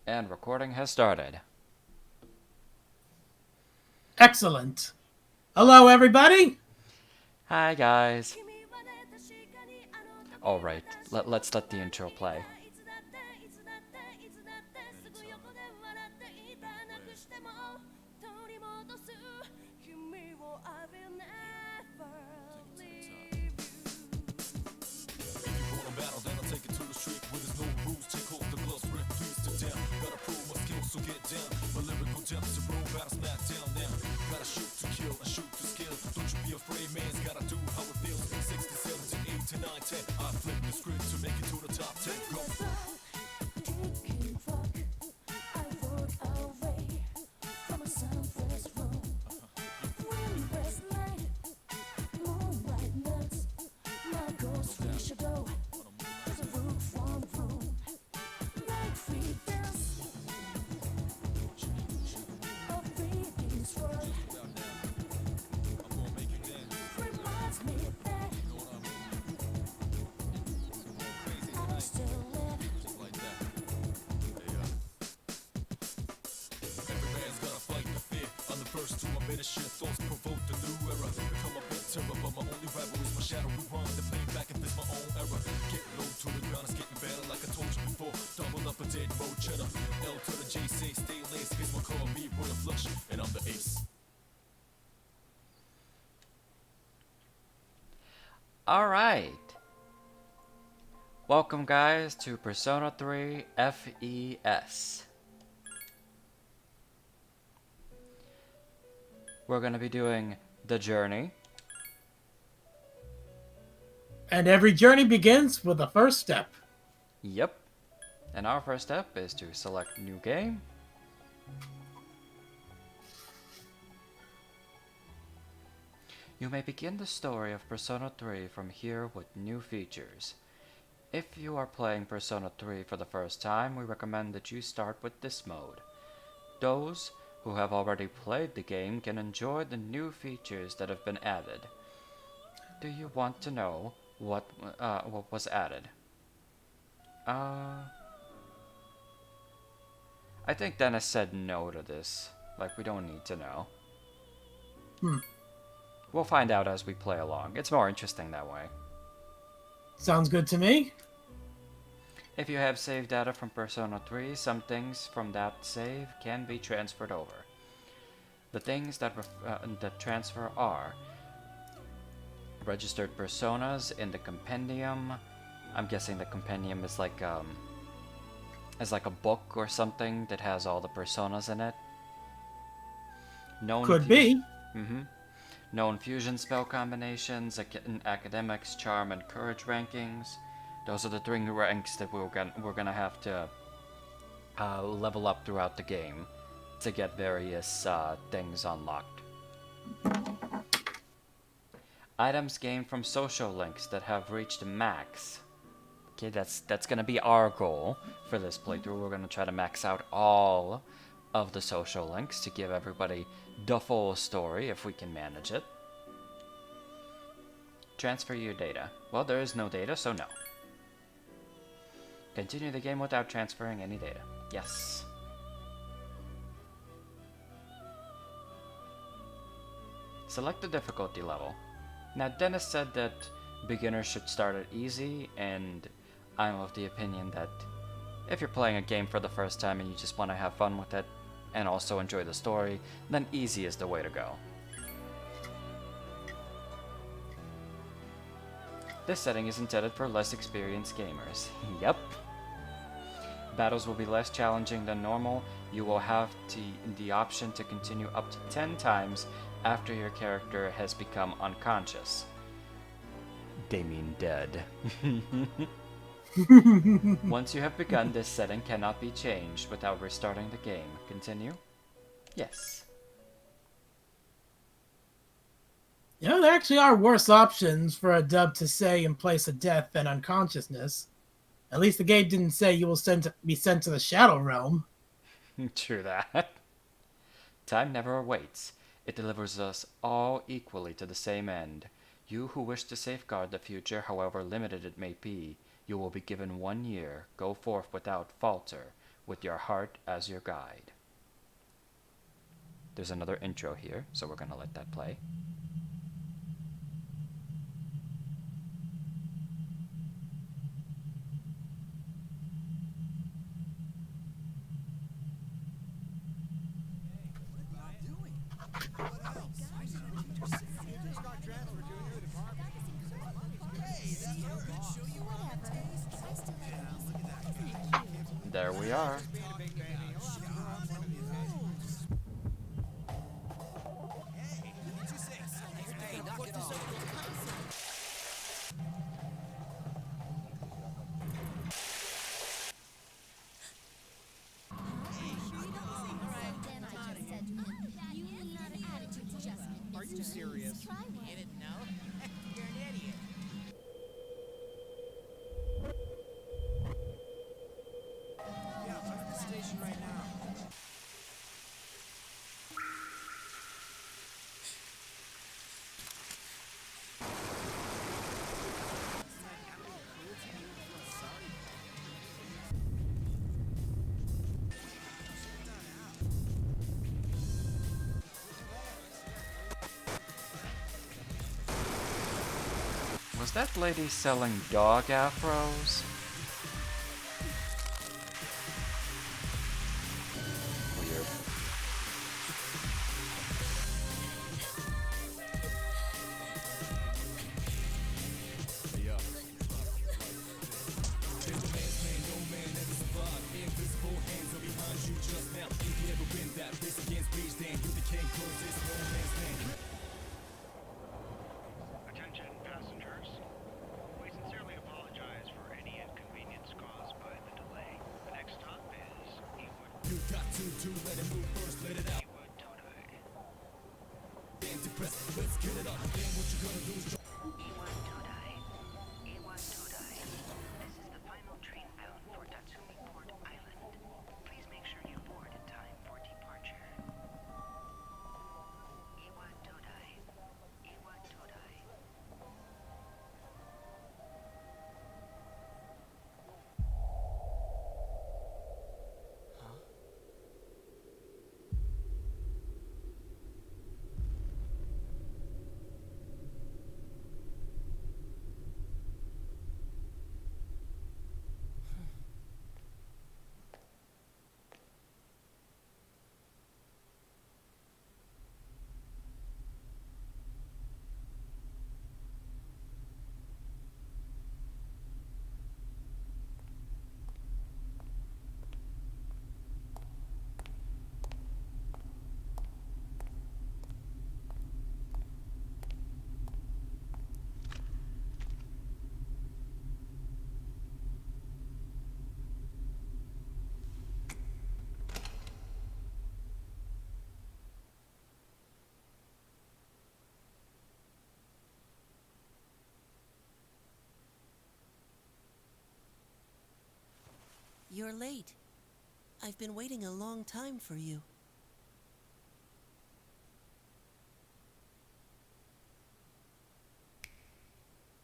And recording has started. Excellent. Hello, everybody. Hi, guys. Alright, let's let the intro play. Alright. Welcome, guys, to Persona 3 FES. We're going to be doing the journey. And every journey begins with the first step. Yep. And our first step is to select new game. You may begin the story of Persona 3 from here with new features. If you are playing Persona 3 for the first time, we recommend that you start with this mode. Those who have already played the game can enjoy the new features that have been added. Do you want to know what was added? Uh, I think Dennis said no to this. Like, we don't need to know. Hmm. We'll find out as we play along. It's more interesting that way. Sounds good to me. If you have save data from Persona 3, some things from that save can be transferred over. The things that transfer are registered personas in the compendium. I'm guessing the compendium is like a book or something that has all the personas in it. Known Could fusion. be. Mm-hmm. Known fusion spell combinations, academics, charm, and courage rankings. Those are the three ranks that we're gonna have to level up throughout the game to get various things unlocked. Items gained from social links that have reached max. Okay, that's gonna be our goal for this playthrough. We're gonna try to max out all of the social links to give everybody the full story if we can manage it. Transfer your data. Well, there is no data, so no. Continue the game without transferring any data. Yes. Select the difficulty level. Now, Dennis said that beginners should start at easy, and I'm of the opinion that if you're playing a game for the first time and you just want to have fun with it and also enjoy the story, then easy is the way to go. This setting is intended for less experienced gamers. Yep. Battles will be less challenging than normal. You will have the option to continue up to 10 times after your character has become unconscious. They mean dead. Once you have begun, this setting cannot be changed without restarting the game. Continue? Yes. There actually are worse options for a dub to say in place of death than unconsciousness. At least the game didn't say you will be sent to the Shadow Realm. True that. Time never waits. It delivers us all equally to the same end. You who wish to safeguard the future, however limited it may be, you will be given 1 year. Go forth without falter. with your heart as your guide. There's another intro here, so we're going to let that play. There we are. Are you serious? You didn't know? You're an idiot. Yeah, I'm at the station right now. Was that lady selling dog afros? Weird. Attention passengers. We sincerely apologize for any inconvenience caused by the delay. The next stop is Ewood. You got to let it move first, let it out. Ewood Todai. Damn depressed, let's get it up. Then what you gonna do is Ewood Todai. Ewood Todai. This is the final train bound for Tatsumi Port Island. Please make sure you board in time for departure. Ewood Todai. Ewood Todai. You're late. I've been waiting a long time for you.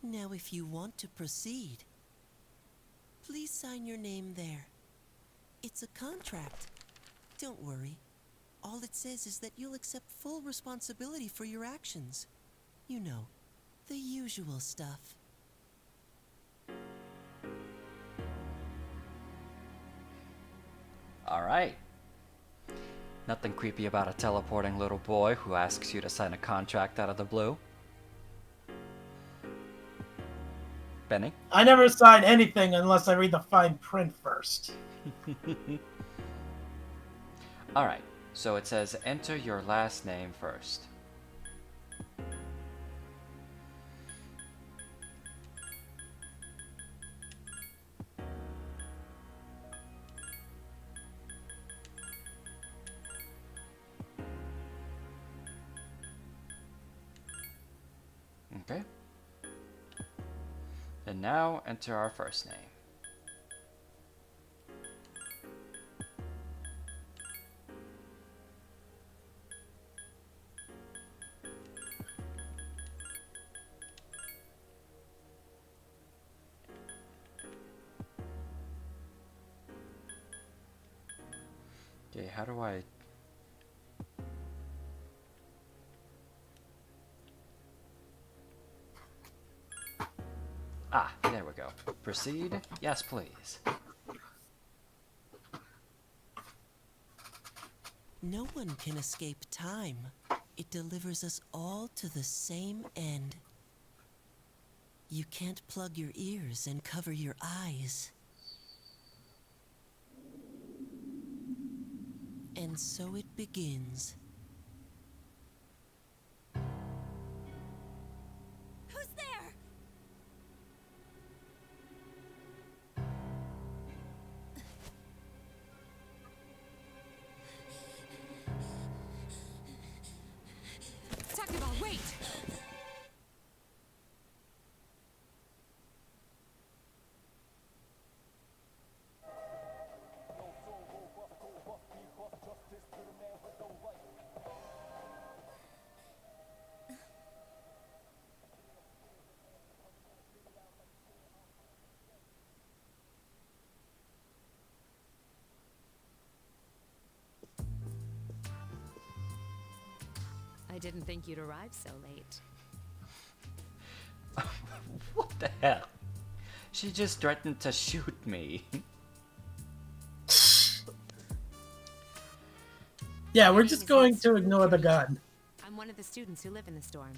Now, if you want to proceed, please sign your name there. It's a contract. Don't worry. All it says is that you'll accept full responsibility for your actions. You know, the usual stuff. Alright. Nothing creepy about a teleporting little boy who asks you to sign a contract out of the blue. Benny? I never sign anything unless I read the fine print first. Alright, so it says enter your last name first. Okay. And now enter our first name. Okay, how do I... Ah, there we go. Proceed? Yes, please. No one can escape time. It delivers us all to the same end. You can't plug your ears and cover your eyes. And so it begins. Who's there? Takeba, wait! I didn't think you'd arrive so late. What the hell? She just threatened to shoot me. Yeah, we're My name just is going Mitsu to ignore the gun. I'm one of the students who live in the storm.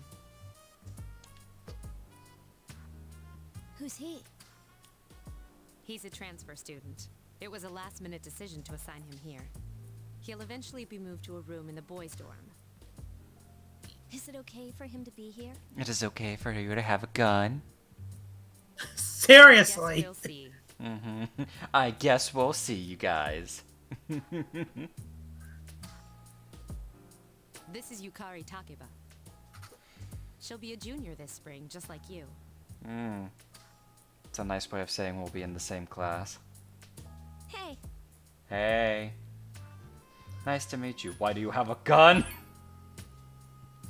Who's he? He's a transfer student. It was a last-minute decision to assign him here. He'll eventually be moved to a room in the boys' dorm. Is it okay for him to be here? It is okay for you to have a gun. Guess Seriously. we'll see. I guess we'll see, you guys. This is Yukari Takeba. She'll be a junior this spring, just like you. It's a nice way of saying we'll be in the same class. Hey, Hey. Nice to meet you. Why do you have a gun?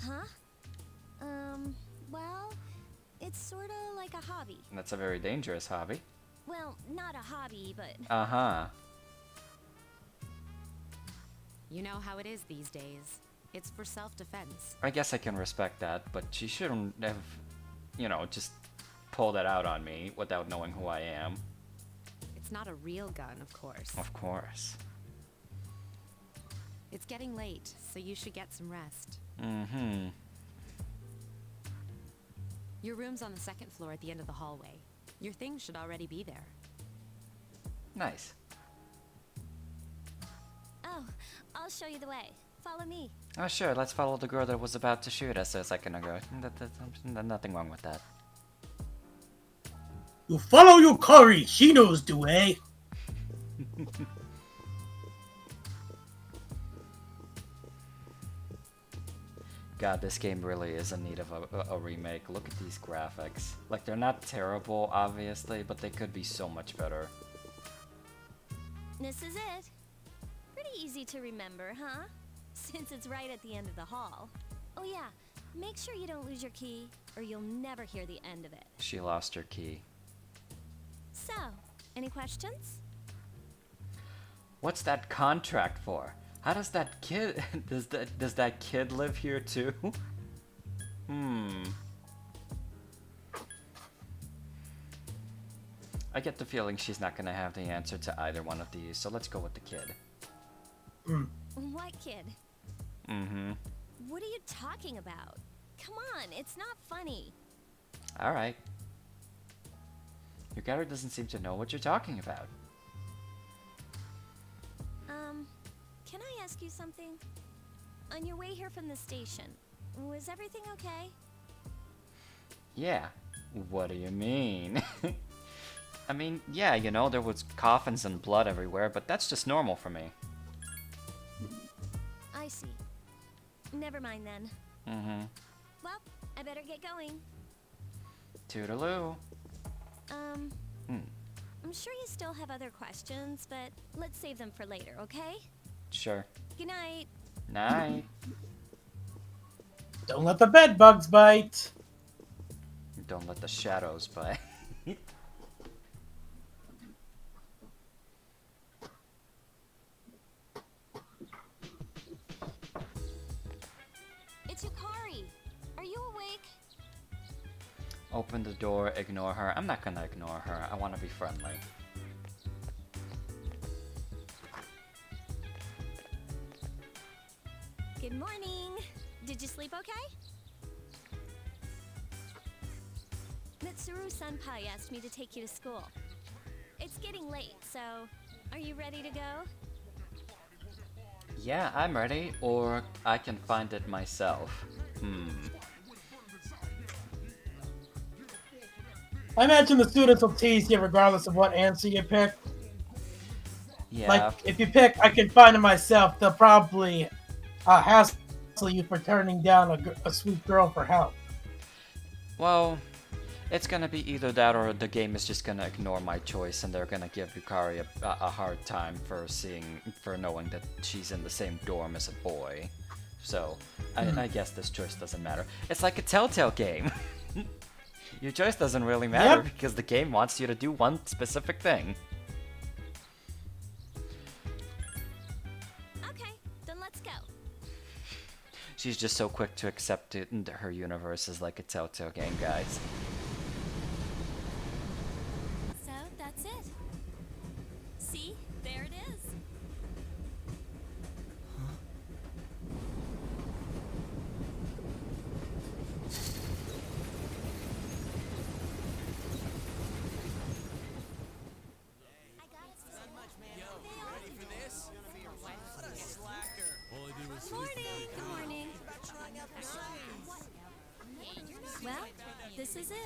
huh? Well, it's sorta like a hobby. That's a very dangerous hobby. Well, not a hobby, but Uh-huh. You know how it is these days. It's for self-defense. I guess I can respect that, but she shouldn't have, you know, just pulled it out on me without knowing who I am. It's not a real gun, of course. Of course. It's getting late, so you should get some rest. Mm-hmm. Your room's on the second floor at the end of the hallway. Your things should already be there. Nice. oh, I'll show you the way. Follow me. Oh, sure, let's follow the girl that was about to shoot us a second ago. Nothing wrong with that. You follow Yukari. She knows the way. God, this game really is in need of a remake. Look at these graphics. Like, they're not terrible, obviously, but they could be so much better. This is it. Pretty easy to remember, huh? Since it's right at the end of the hall. Oh yeah, make sure you don't lose your key, or you'll never hear the end of it. She lost her key. So, any questions? What's that contract for? How does that kid... does that kid live here too? I get the feeling she's not gonna have the answer to either one of these, so let's go with the kid. What kid? Mm-hmm. What are you talking about? Come on, it's not funny. Alright. Your character doesn't seem to know what you're talking about. Can I ask you something? On your way here from the station, was everything okay? Yeah. What do you mean? I mean, yeah, you know, there was coffins and blood everywhere, but that's just normal for me. I see. Never mind then. Mm-hmm. Well, I better get going. Toodaloo. I'm sure you still have other questions, but let's save them for later, okay? Sure. Good night. Night. Don't let the bed bugs bite. Don't let the shadows bite. Open the door, ignore her. I'm not gonna ignore her. I want to be friendly. Good morning. Did you sleep okay? Mitsuru Senpai asked me to take you to school. It's getting late, so are you ready to go? Yeah, I'm ready, or I can find it myself. I imagine the students will tease you regardless of what answer you pick. Yeah. Like, if you pick, I can find it myself, they'll probably hassle you for turning down a sweet girl for help. Well, it's gonna be either that or the game is just gonna ignore my choice and they're gonna give Yukari a hard time for knowing that she's in the same dorm as a boy. So, I guess this choice doesn't matter. It's like a Telltale game. Your choice doesn't really matter because the game wants you to do one specific thing. Okay, then let's go. She's just so quick to accept it, and her universe is like a Telltale game, guys. So, that's it. See? There it is. Morning. Good morning. Well, this is it.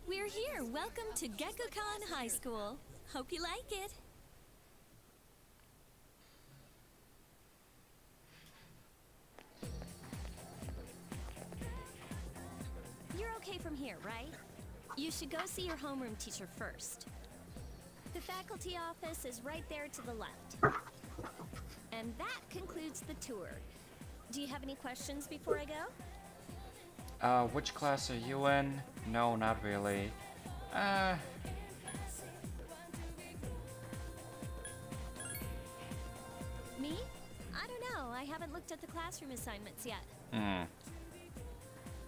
We're here. Welcome to Gekukan High School. Hope you like it. You're okay from here, right? You should go see your homeroom teacher first. The faculty office is right there to the left. And that concludes the tour. Do you have any questions before I go? Which class are you in? No, not really. Me? I don't know. I haven't looked at the classroom assignments yet.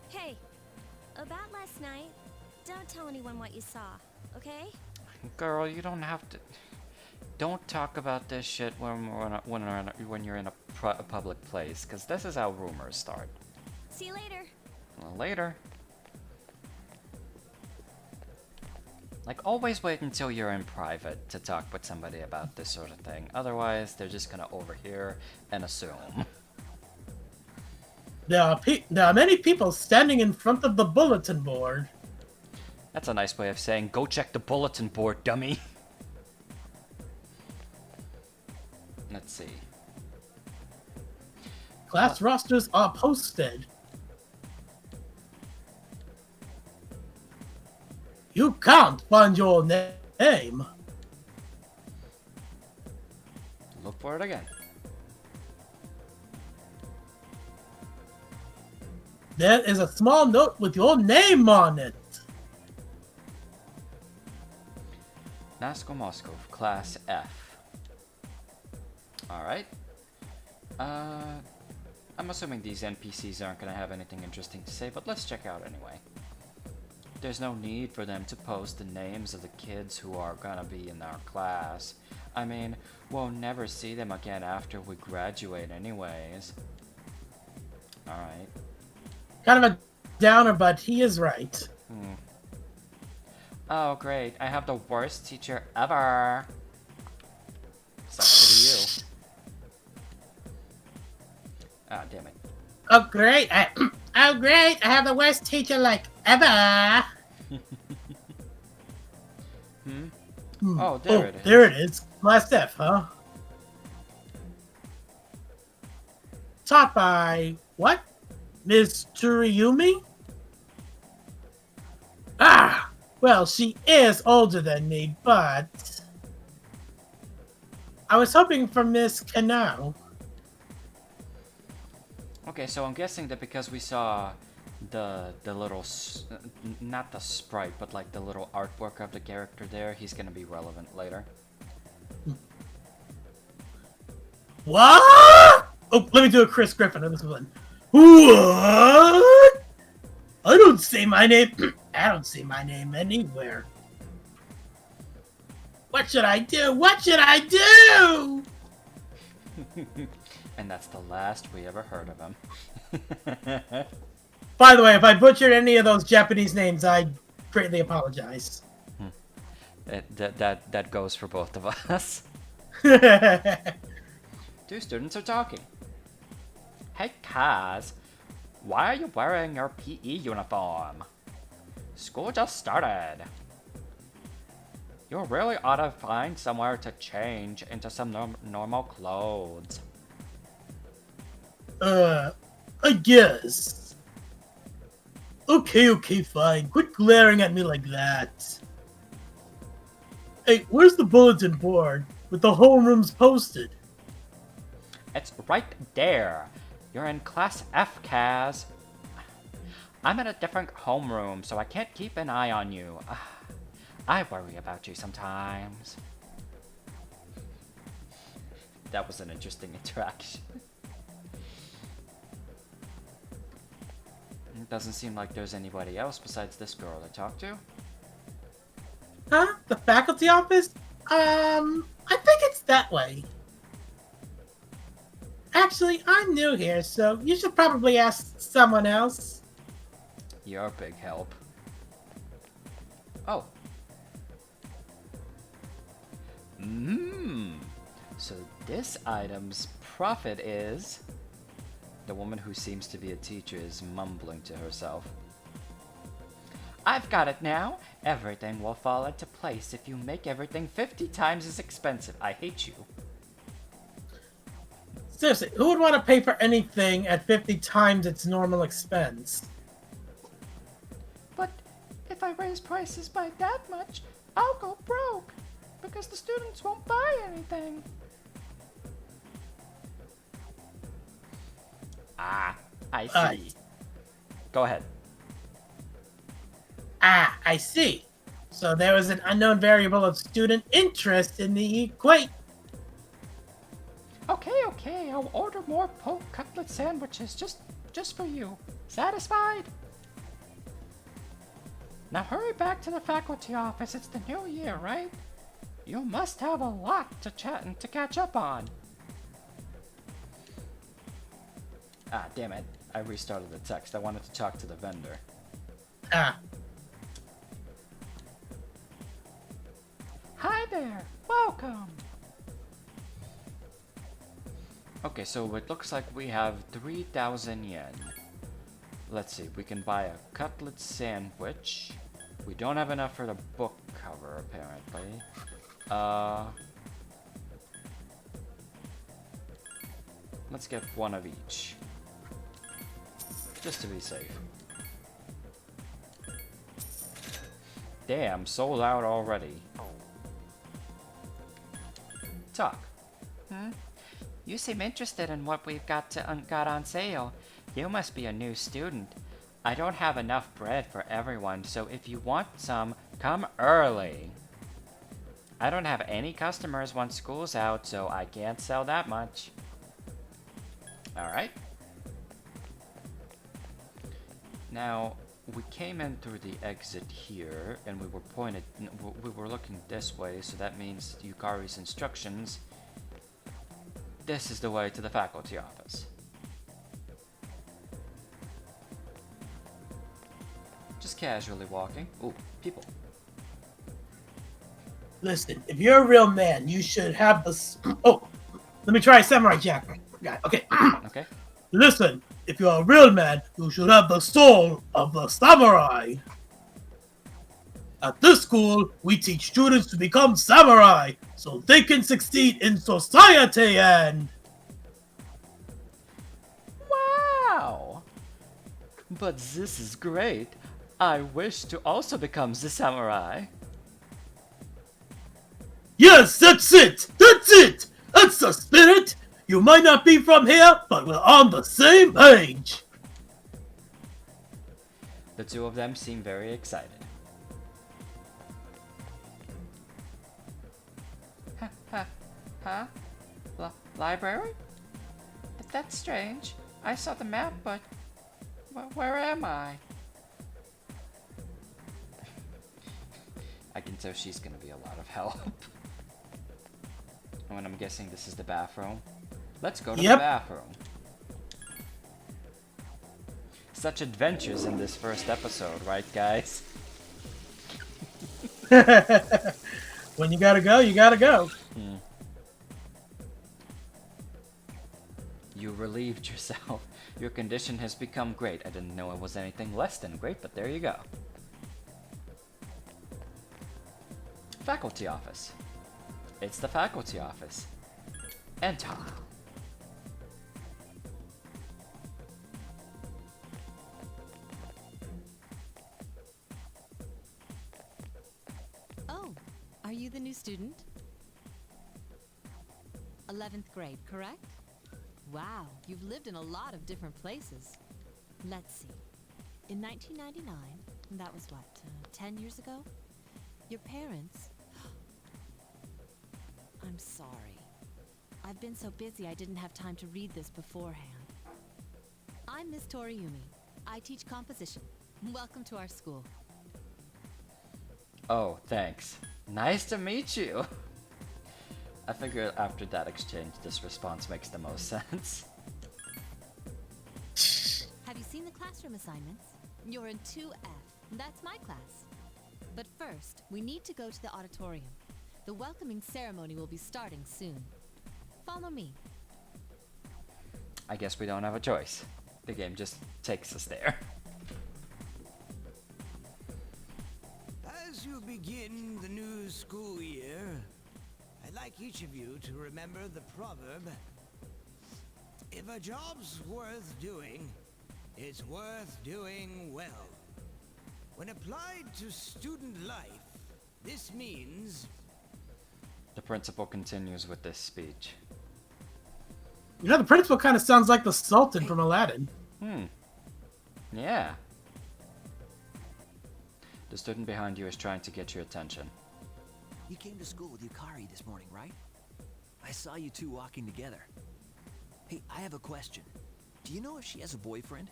Hey, about last night, don't tell anyone what you saw, okay? Girl, you don't have to. Don't talk about this shit when you're in a public place, because this is how rumors start. See you later. Well, later. Like, always wait until you're in private to talk with somebody about this sort of thing. Otherwise, they're just gonna overhear and assume. There are many people standing in front of the bulletin board. That's a nice way of saying, go check the bulletin board, dummy. Let's see. Class rosters are posted. You can't find your name. Look for it again. There is a small note with your name on it. Nasko Moskov, Class F. Alright. I'm assuming these NPCs aren't gonna have anything interesting to say, but let's check out anyway. There's no need for them to post the names of the kids who are gonna be in our class. I mean, we'll never see them again after we graduate anyways. Alright. Kind of a downer, but he is right. Oh, great. I have the worst teacher ever. Sucks to be you. Ah, damn it. Oh great! Oh great! I have the worst teacher like ever. Oh, there it is. There it is. Class F, huh? Taught by what? Miss Tsuriyumi? Ah! Well, she is older than me, but I was hoping for Miss Kanao. Okay, so I'm guessing that because we saw the little, not the sprite, but like the little artwork of the character there, he's gonna be relevant later. What? Oh, let me do a Chris Griffin on this one. What? don't say my name. I don't see my name anywhere. What should I do? What should I do? And that's the last we ever heard of him. By the way, if I butchered any of those Japanese names, I greatly apologize. That goes for both of us. Two students are talking. Hey, Kaz, why are you wearing your PE uniform? School just started. You really ought to find somewhere to change into some normal clothes. I guess. Okay, fine. Quit glaring at me like that. Hey, where's the bulletin board with the homerooms posted? It's right there. You're in Class F, Kaz. I'm in a different homeroom, so I can't keep an eye on you. I worry about you sometimes. That was an interesting interaction. It doesn't seem like there's anybody else besides this girl to talk to. Huh? The faculty office? I think it's that way. Actually, I'm new here, so you should probably ask someone else. You're a big help. Oh. So this item's profit is... The woman who seems to be a teacher is mumbling to herself. I've got it now. Everything will fall into place if you make everything 50 times as expensive. I hate you. Seriously, who would want to pay for anything at 50 times its normal expense? But if I raise prices by that much, I'll go broke. Because the students won't buy anything. Ah, I see. Go ahead. Ah, I see. So there was an unknown variable of student interest in the equate. Okay, I'll order more poke cutlet sandwiches just for you. Satisfied? Now hurry back to the faculty office. It's the new year, right? You must have a lot to chat and to catch up on. Ah, damn it. I restarted the text. I wanted to talk to the vendor. Ah. Hi there. Welcome. Okay, so it looks like we have 3,000 yen. Let's see. We can buy a cutlet sandwich. We don't have enough for the book cover, apparently. Let's get one of each. Just to be safe. Damn, sold out already. Talk. You seem interested in what we've got on sale. You must be a new student. I don't have enough bread for everyone, so if you want some, come early. I don't have any customers once school's out, so I can't sell that much. Alright. Now, we came in through the exit here, and we were looking this way, so that means Yukari's instructions. This is the way to the faculty office. Just casually walking. Ooh, people. Listen, if you're a real man, you should have the... Oh, let me try Samurai Jack. Okay. Okay. Listen, if you're a real man, you should have the soul of the samurai. At this school, we teach students to become samurai so they can succeed in society and... Wow! But this is great. I wish to also become the samurai. Yes, that's it! That's it! That's the spirit! You might not be from here, but we're on the same page! The two of them seem very excited. Huh? Library? That's strange. I saw the map, but where am I? So she's gonna be a lot of help. And I'm guessing this is the bathroom. Let's go to the Yep. bathroom. Such adventures in this first episode, right, guys? When you gotta go, you gotta go. You relieved yourself. Your condition has become great. I didn't know it was anything less than great, but there you go. Faculty office. It's the faculty office. Enter. Oh, are you the new student? 11th grade, correct? Wow, you've lived in a lot of different places. Let's see. In 1999, that was what, 10 years ago? Your parents... I'm sorry. I've been so busy I didn't have time to read this beforehand. I'm Miss Toriumi. I teach composition. Welcome to our school. Oh, thanks. Nice to meet you. I figure after that exchange, this response makes the most sense. Have you seen the classroom assignments? You're in 2F. That's my class. But first, we need to go to the auditorium. The welcoming ceremony will be starting soon. Follow me. I guess we don't have a choice. The game just takes us there. As you begin the new school year, I'd like each of you to remember the proverb, if a job's worth doing, it's worth doing well. When applied to student life, this means... The principal continues with this speech. You know, the principal kind of sounds like the Sultan from Aladdin. Yeah. The student behind you is trying to get your attention. You came to school with Yukari this morning, right? I saw you two walking together. Hey, I have a question. Do you know if she has a boyfriend?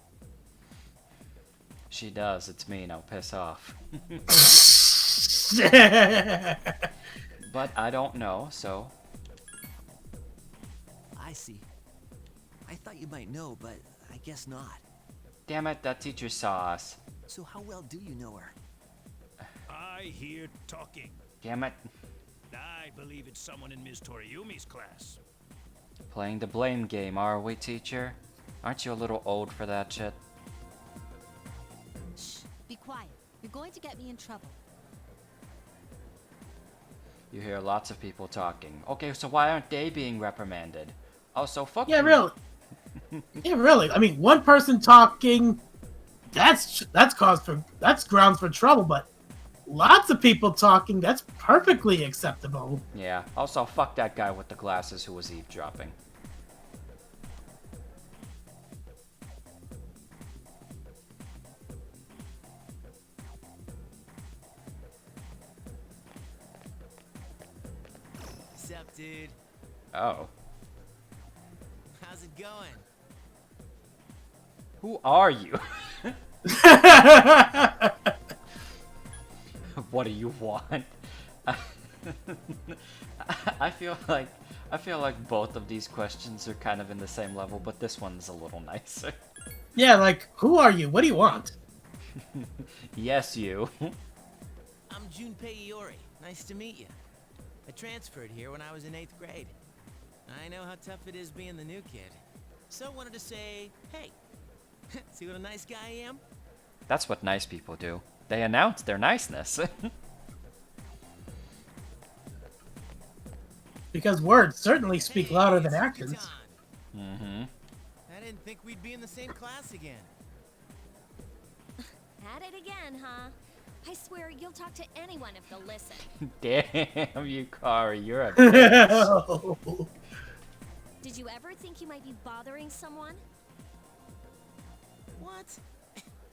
She does, it's me, now piss off. But I don't know, so... I see. I thought you might know, but I guess not. Damn it, that teacher saw us. So how well do you know her? I hear talking. Damn it. I believe it's someone in Ms. Toriumi's class. Playing the blame game, are we, teacher? Aren't you a little old for that shit? Shh, be quiet. You're going to get me in trouble. You hear lots of people talking. Okay, so why aren't they being reprimanded? Oh, so fuck Yeah, you. really. Yeah, really. I mean, one person talking, that's grounds for trouble, but lots of people talking, that's perfectly acceptable. Yeah, also fuck that guy with the glasses who was eavesdropping. What's up, dude? Oh. How's it going? Who are you? What do you want? I feel like both of these questions are kind of in the same level, but this one's a little nicer. Yeah, like, who are you? What do you want? Yes, you. I'm Junpei Iori. Nice to meet you. I transferred here when I was in 8th grade. I know how tough it is being the new kid. So I wanted to say, hey, see what a nice guy I am? That's what nice people do. They announce their niceness. Because words certainly speak Hey, louder than it's actions. Yutan. Mm-hmm. I didn't think we'd be in the same class again. At it again, huh? I swear you'll talk to anyone if they'll listen. Damn you, Kari, you're a bitch. Did you ever think you might be bothering someone? What?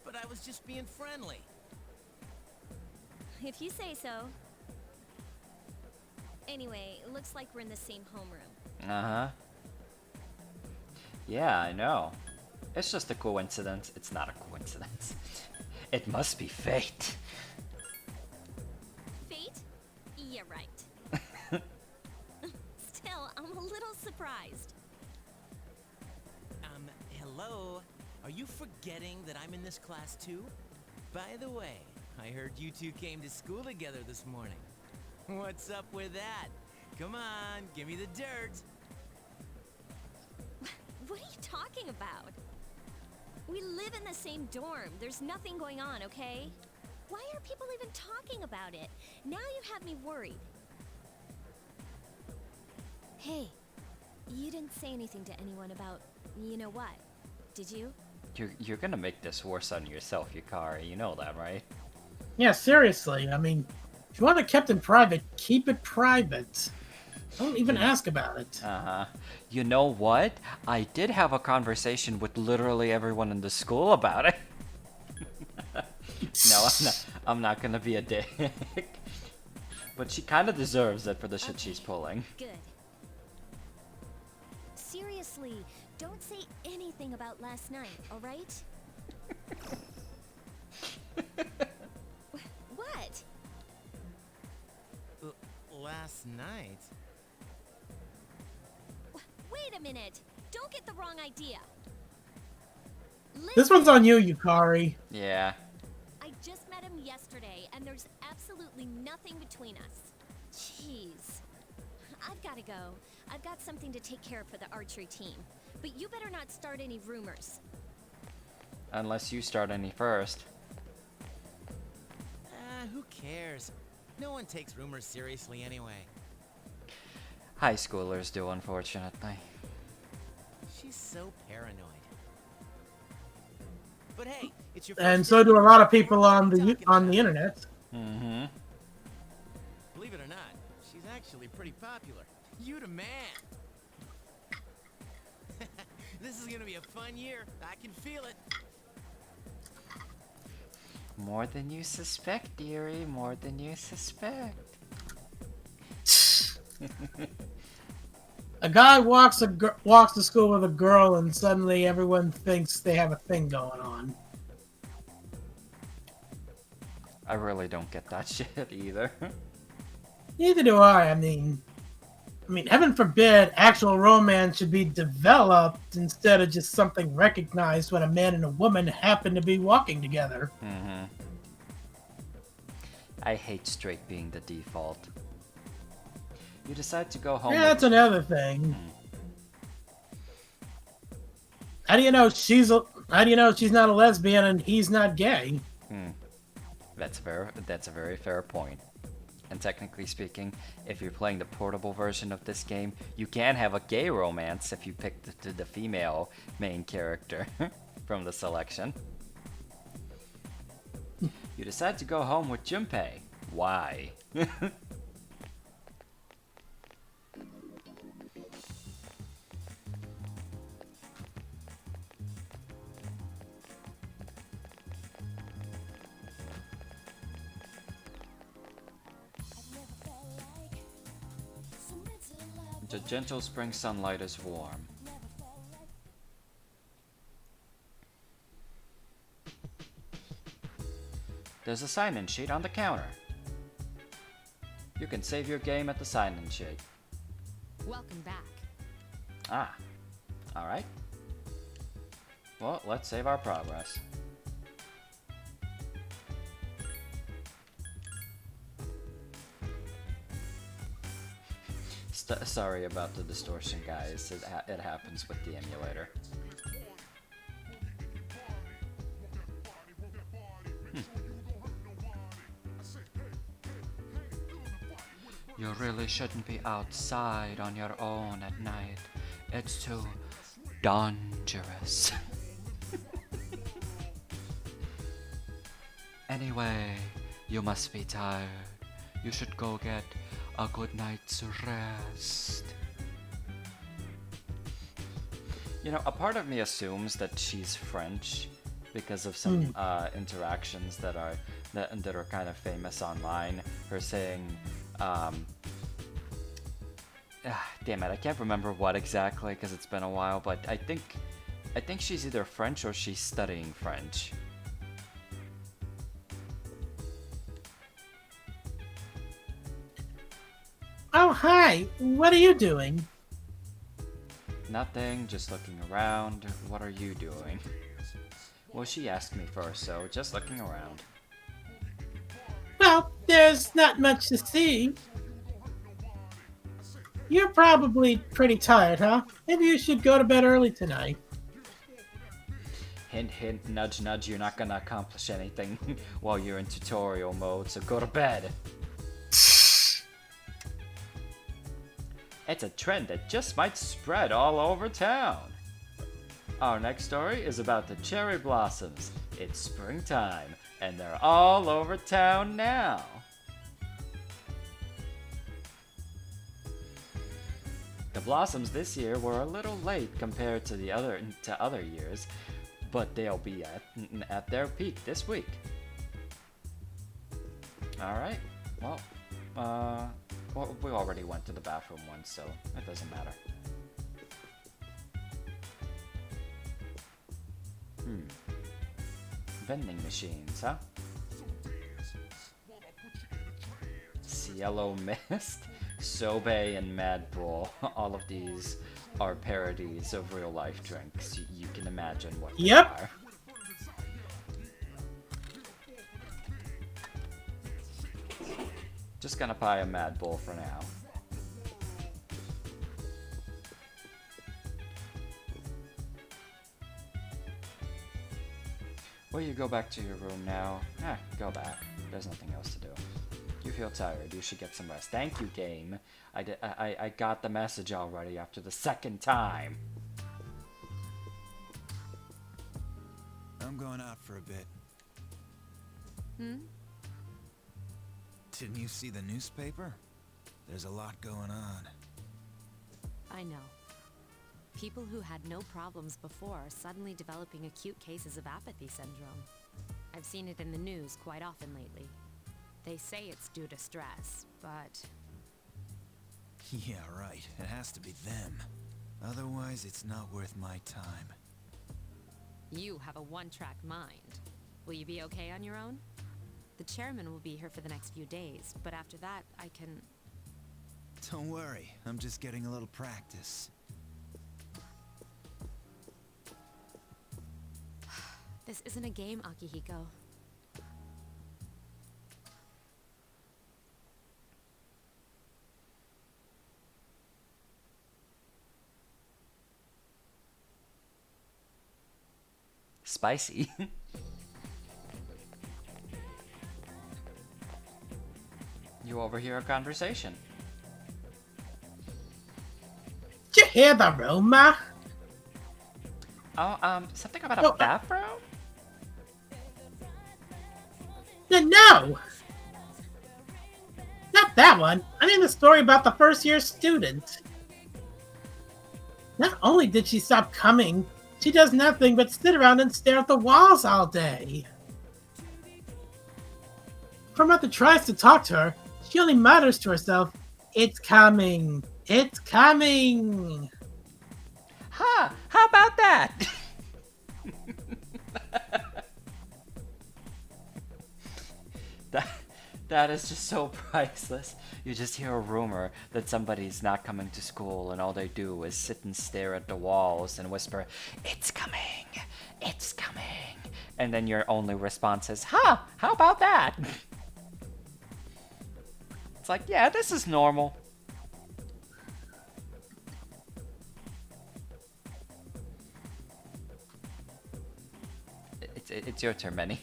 But I was just being friendly. If you say so. Anyway, it looks like we're in the same homeroom. Uh-huh. Yeah, I know. It's just a coincidence. It's not a coincidence. It must be fate. Fate? surprised. Hello? Are you forgetting that I'm in this class too? By the way, I heard you two came to school together this morning. What's up with that? Come on, give me the dirt. What are you talking about? We live in the same dorm. There's nothing going on, okay? Why are people even talking about it? Now you have me worried. Hey, you didn't say anything to anyone about, you know what, did you? You're gonna make this worse on yourself, Yukari. You know that, right? Yeah, seriously. I mean, if you want it kept in private, keep it private. Don't even ask about it. Uh-huh. You know what? I did have a conversation with literally everyone in the school about it. No, I'm not gonna be a dick. But she kind of deserves it for the shit she's pulling. Good. Seriously, don't say anything about last night, alright? What? Last night? Wait a minute! Don't get the wrong idea! This one's on you, Yukari. Yeah. I just met him yesterday, and there's absolutely nothing between us. Jeez. I've gotta go. I've got something to take care of for the archery team. But you better not start any rumors. Unless you start any first. Who cares? No one takes rumors seriously anyway. High schoolers do, unfortunately. She's so paranoid. But hey, it's your And first so day. do a lot of people What are on you the talking about? internet. Mm-hmm. Believe it or not, she's actually pretty popular. You the man. This is gonna be a fun year. I can feel it. More than you suspect, dearie. More than you suspect. A guy walks to school with a girl, and suddenly everyone thinks they have a thing going on. I really don't get that shit either. Neither do I. I mean, heaven forbid, actual romance should be developed instead of just something recognized when a man and a woman happen to be walking together. Mm-hmm. I hate straight being the default. You decide to go home. Yeah, that's another thing. How do you know she's not a lesbian and he's not gay? That's a very fair point. And technically speaking, if you're playing the portable version of this game, you can have a gay romance if you pick the female main character from the selection. You decide to go home with Junpei. Why? The gentle spring sunlight is warm. There's a sign-in sheet on the counter. You can save your game at the sign-in sheet. Welcome back. Ah, alright. Well, let's save our progress. Sorry about the distortion, guys. It happens with the emulator. You really shouldn't be outside on your own at night. It's too dangerous. Anyway, you must be tired. You should go get a good night's rest. You know, a part of me assumes that she's French because of some interactions that are kind of famous online. Her saying, damn it, I can't remember what exactly because it's been a while, but I think she's either French or she's studying French. Oh, hi. What are you doing? Nothing, just looking around. What are you doing? Well, she asked me first, so just looking around. Well, there's not much to see. You're probably pretty tired, huh? Maybe you should go to bed early tonight. Hint, hint, nudge, nudge, you're not gonna accomplish anything while you're in tutorial mode, so go to bed. It's a trend that just might spread all over town. Our next story is about the cherry blossoms. It's springtime, and they're all over town now. The blossoms this year were a little late compared to the other years, but they'll be at their peak this week. All right. Well, we already went to the bathroom once, so it doesn't matter. Vending machines, huh? Cielo Mist, Sobe, and Mad Bull. All of these are parodies of real life drinks. You can imagine what they are. Just gonna buy a Mad Bull for now. Will you go back to your room now? Go back. There's nothing else to do. You feel tired. You should get some rest. Thank you, game. I got the message already after the second time. I'm going out for a bit. Didn't you see the newspaper? There's a lot going on. I know. People who had no problems before are suddenly developing acute cases of apathy syndrome. I've seen it in the news quite often lately. They say it's due to stress, but... Yeah, right. It has to be them. Otherwise, it's not worth my time. You have a one-track mind. Will you be okay on your own? The chairman will be here for the next few days, but after that, I can... Don't worry, I'm just getting a little practice. This isn't a game, Akihiko. Spicy. You overhear a conversation. Did you hear the rumor? Oh, something about a bathroom? No! Not that one. I mean the story about the first-year student. Not only did she stop coming, she does nothing but sit around and stare at the walls all day. Her mother tries to talk to her. She only mutters to herself, "It's coming. It's coming." Huh, how about that? That is just so priceless. You just hear a rumor that somebody's not coming to school and all they do is sit and stare at the walls and whisper, "It's coming, it's coming." And then your only response is, "Huh, how about that?" It's like, yeah, this is normal. It's your turn, Manny.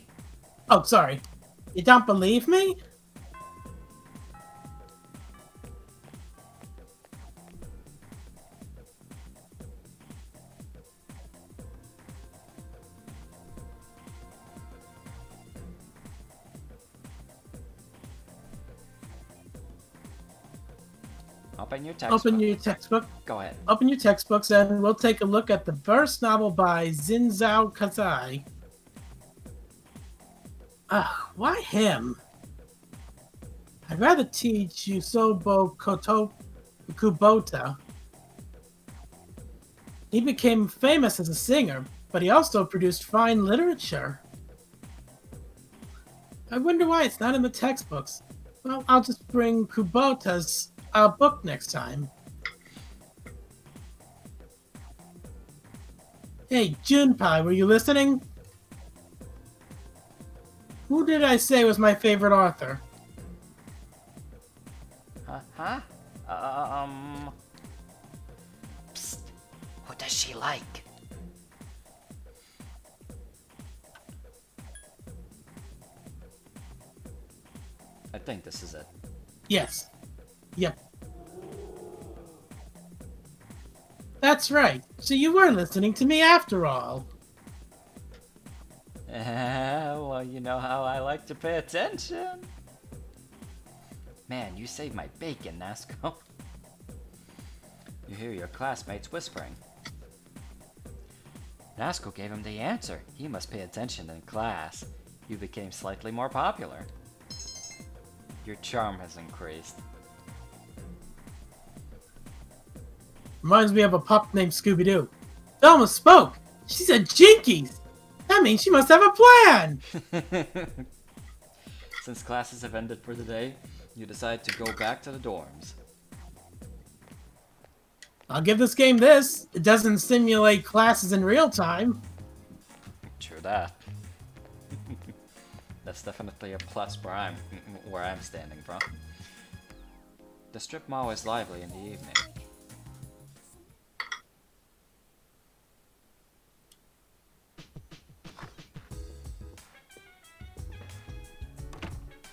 Oh, sorry. You don't believe me? Open your textbook. Open your textbook. Go ahead. Open your textbooks and we'll take a look at the first novel by Zinzao Kazai. Why him? I'd rather teach Yusobo Kubota. He became famous as a singer, but he also produced fine literature. I wonder why it's not in the textbooks. Well, I'll just bring Kubota's book next time. Hey, Junpei, were you listening? Who did I say was my favorite author? Huh? Psst. Who does she like? I think this is it. Yes. Yep. That's right. So you were listening to me after all. Well, you know how I like to pay attention. Man, you saved my bacon, Nasco. You hear your classmates whispering. Nasco gave him the answer. He must pay attention in class. You became slightly more popular. Your charm has increased. Reminds me of a pup named Scooby-Doo. Velma spoke! She said Jinkies! That means she must have a plan! Since classes have ended for the day, you decide to go back to the dorms. I'll give this game this. It doesn't simulate classes in real time. True that. That's definitely a plus where I'm standing from. The strip mall is lively in the evening.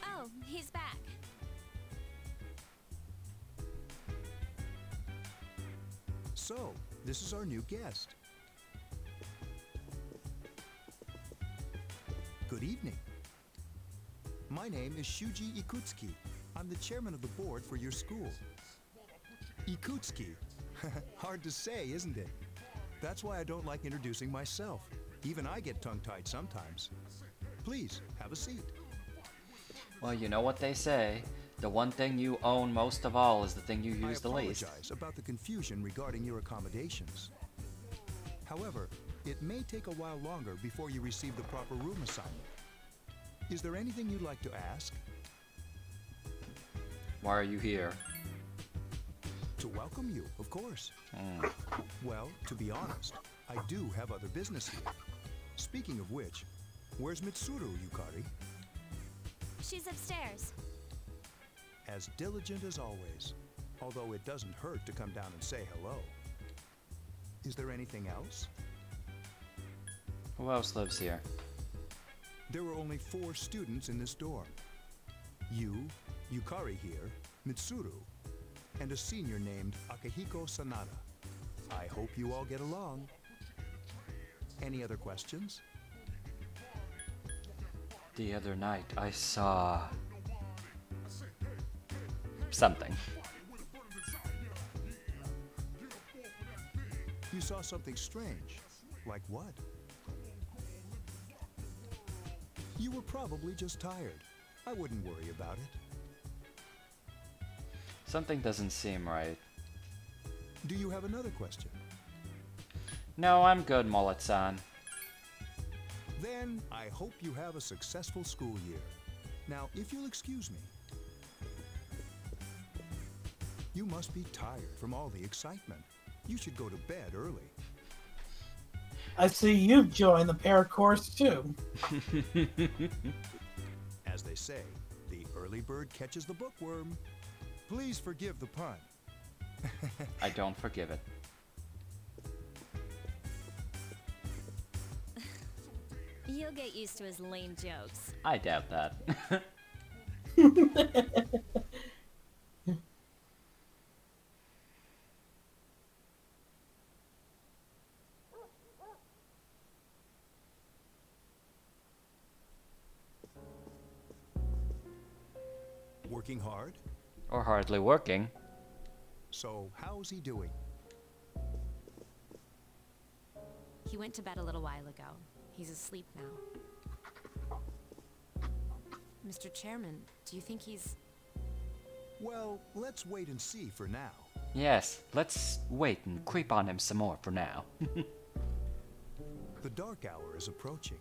Oh, he's back. So, this is our new guest. Good evening. My name is Shuji Ikutsuki. I'm the chairman of the board for your school. Ikutsuki. Hard to say, isn't it? That's why I don't like introducing myself. Even I get tongue-tied sometimes. Please, have a seat. Well, you know what they say. The one thing you own most of all is the thing you use the I least. apologize about the confusion regarding your accommodations. However, it may take a while longer before you receive the proper room assignment. Is there anything you'd like to ask? Why are you here? To welcome you, of course. Well, to be honest, I do have other business here. Speaking of which, where's Mitsuru, Yukari? She's upstairs. As diligent as always, although it doesn't hurt to come down and say hello. Is there anything else? Who else lives here? There are only 4 students in this dorm. You, Yukari here, Mitsuru, and a senior named Akihiko Sanada. I hope you all get along. Any other questions? The other night I saw... something. You saw something strange. Like what? You were probably just tired. I wouldn't worry about it. Something doesn't seem right. Do you have another question? No, I'm good, Mullet-san. Then I hope you have a successful school year. Now, if you'll excuse me. You must be tired from all the excitement. You should go to bed early. I see you've joined the pair course too. As they say, the early bird catches the bookworm. Please forgive the pun. I don't forgive it. You'll get used to his lame jokes. I doubt that. Working hard? Or hardly working. So, how's he doing? He went to bed a little while ago. He's asleep now. Mr. Chairman, do you think he's... Well, let's wait and see for now. Yes, let's wait and creep on him some more for now. The dark hour is approaching.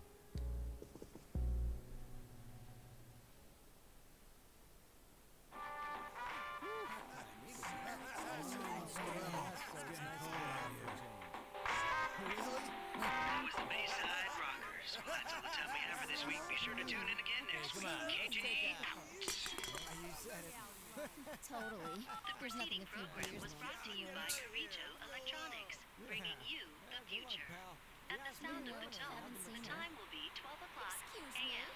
to tune in again next Come week. on. KJ. Totally. There's nothing a few beers Was won't. brought to you by Carito Electronics, bringing you the future. At the sound of the tone, Haven't the seen her. time will be 12 o'clock Excuse me. a.m.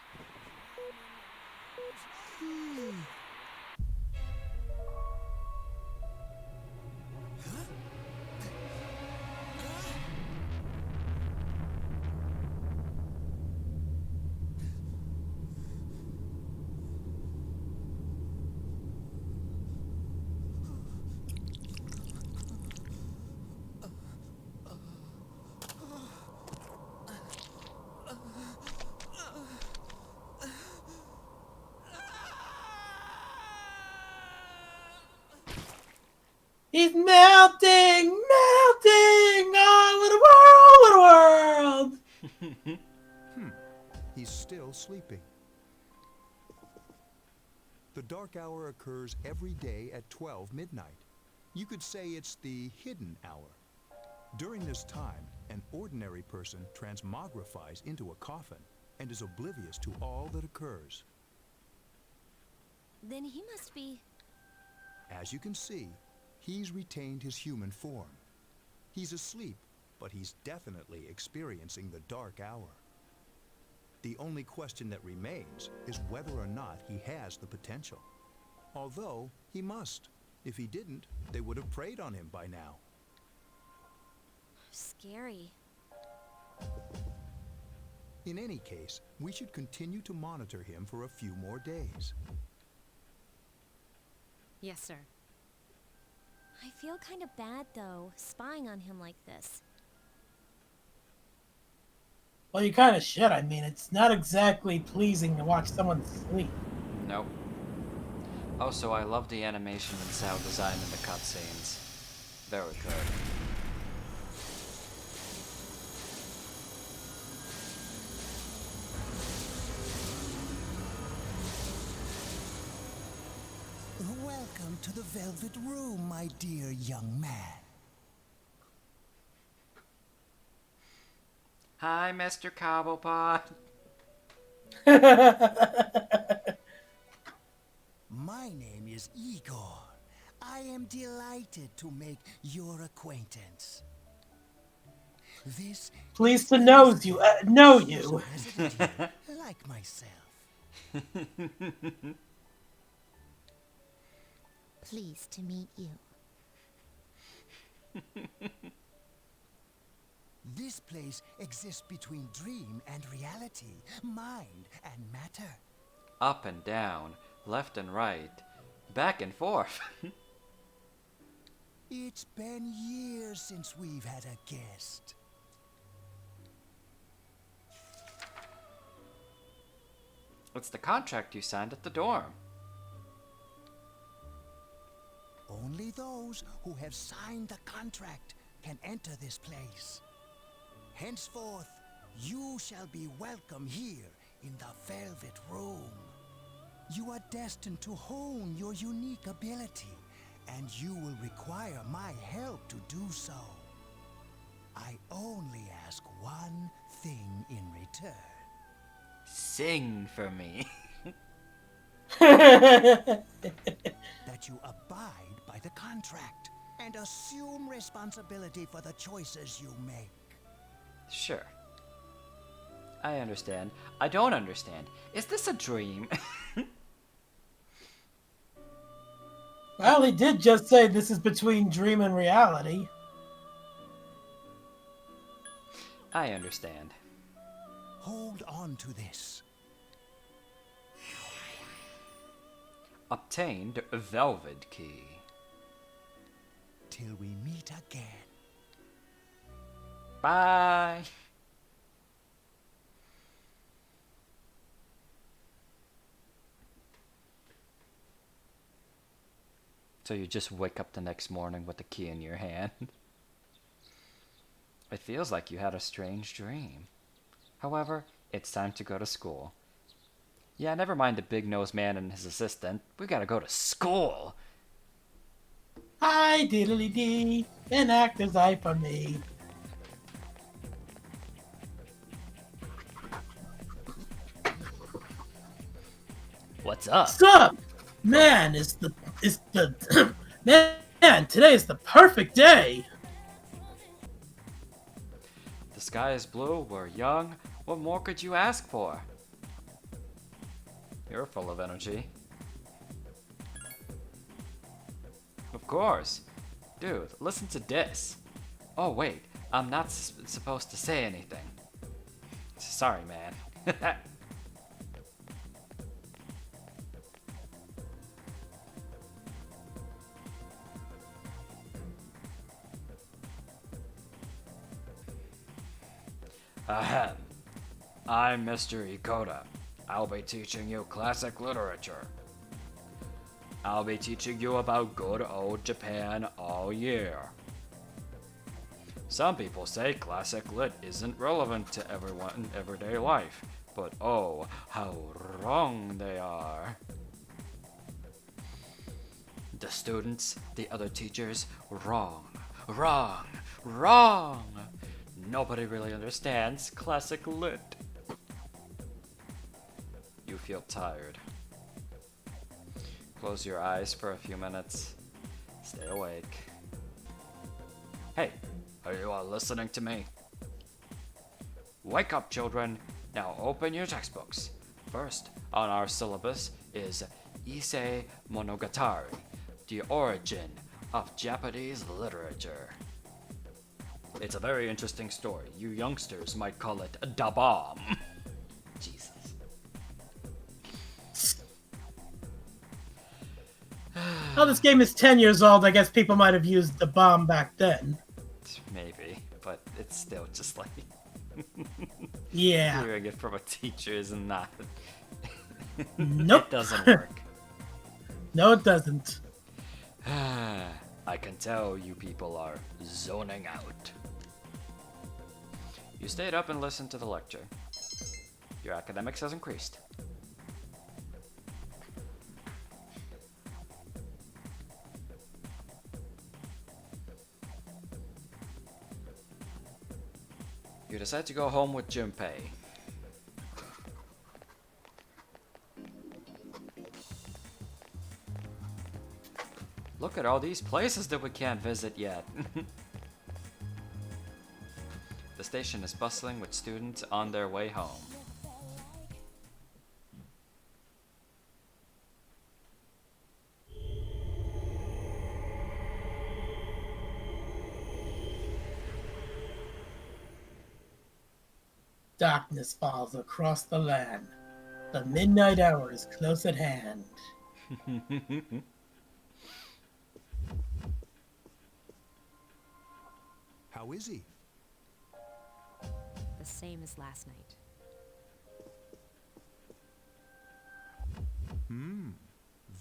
He's melting, melting all over the world. He's still sleeping. The dark hour occurs every day at 12 midnight. You could say it's the hidden hour. During this time, an ordinary person transmogrifies into a coffin and is oblivious to all that occurs. Then he must be. As you can see, he's retained his human form. He's asleep, but he's definitely experiencing the dark hour. The only question that remains is whether or not he has the potential. Although, he must. If he didn't, they would have preyed on him by now. Scary. In any case, we should continue to monitor him for a few more days. Yes, sir. I feel kind of bad, though, spying on him like this. Well, you kind of should. I mean, it's not exactly pleasing to watch someone sleep. Nope. Also, I love the animation and sound design in the cutscenes. Very good. Welcome to the Velvet Room, my dear young man. Hi, Mr. Cobblepot. My name is Igor. I am delighted to make your acquaintance. This Pleased to know you. resident here, like myself. Pleased to meet you. This place exists between dream and reality, mind and matter. Up and down, left and right, back and forth. It's been years since we've had a guest. It's the contract you signed at the dorm. Only those who have signed the contract can enter this place. Henceforth, you shall be welcome here in the Velvet Room. You are destined to hone your unique ability, and you will require my help to do so. I only ask one thing in return. Sing for me. That you abide by the contract and assume responsibility for the choices you make. Sure. I understand. I don't understand. Is this a dream? Well, he did just say this is between dream and reality. I understand. Hold on to this. Obtained Velvet Key. Till we meet again. Bye. So you just wake up the next morning with the key in your hand. It feels like you had a strange dream. However, it's time to go to school. Yeah, never mind the big-nosed man and his assistant. We gotta go to school. Hi, diddly dee, an actor's eye for me. What's up? Sup? Man, man, today is the perfect day. The sky is blue, we're young. What more could you ask for? You're full of energy. Of course. Dude, listen to this. Oh wait, I'm not supposed to say anything. Sorry, man. Ahem. I'm Mr. Ikoda. I'll be teaching you classic literature. I'll be teaching you about good old Japan all year. Some people say classic lit isn't relevant to everyone in everyday life, but oh, how wrong they are. The students, the other teachers, wrong, wrong, wrong. Nobody really understands classic lit. You feel tired. Close your eyes for a few minutes. Stay awake. Hey, are you all listening to me? Wake up, children. Now open your textbooks. First on our syllabus is Issei Monogatari, the origin of Japanese literature. It's a very interesting story. You youngsters might call it da bomb. Jesus. Now this game is 10 years old. I guess people might have used the bomb back then. Maybe, but it's still just like Yeah. hearing it from a teacher is not. Nope. It doesn't work. No, it doesn't. I can tell you people are zoning out. You stayed up and listened to the lecture. Your academics has increased. You decide to go home with Junpei. Look at all these places that we can't visit yet. The station is bustling with students on their way home. Darkness falls across the land. The midnight hour is close at hand. How is he? The same as last night.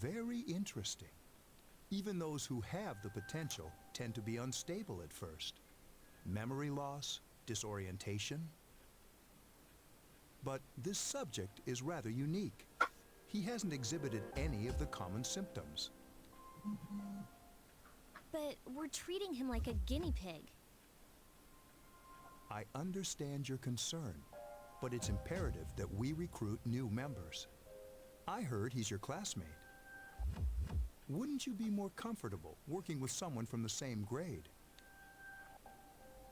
Very interesting. Even those who have the potential tend to be unstable at first. Memory loss, disorientation. But this subject is rather unique. He hasn't exhibited any of the common symptoms. But we're treating him like a guinea pig. I understand your concern, but it's imperative that we recruit new members. I heard he's your classmate. Wouldn't you be more comfortable working with someone from the same grade?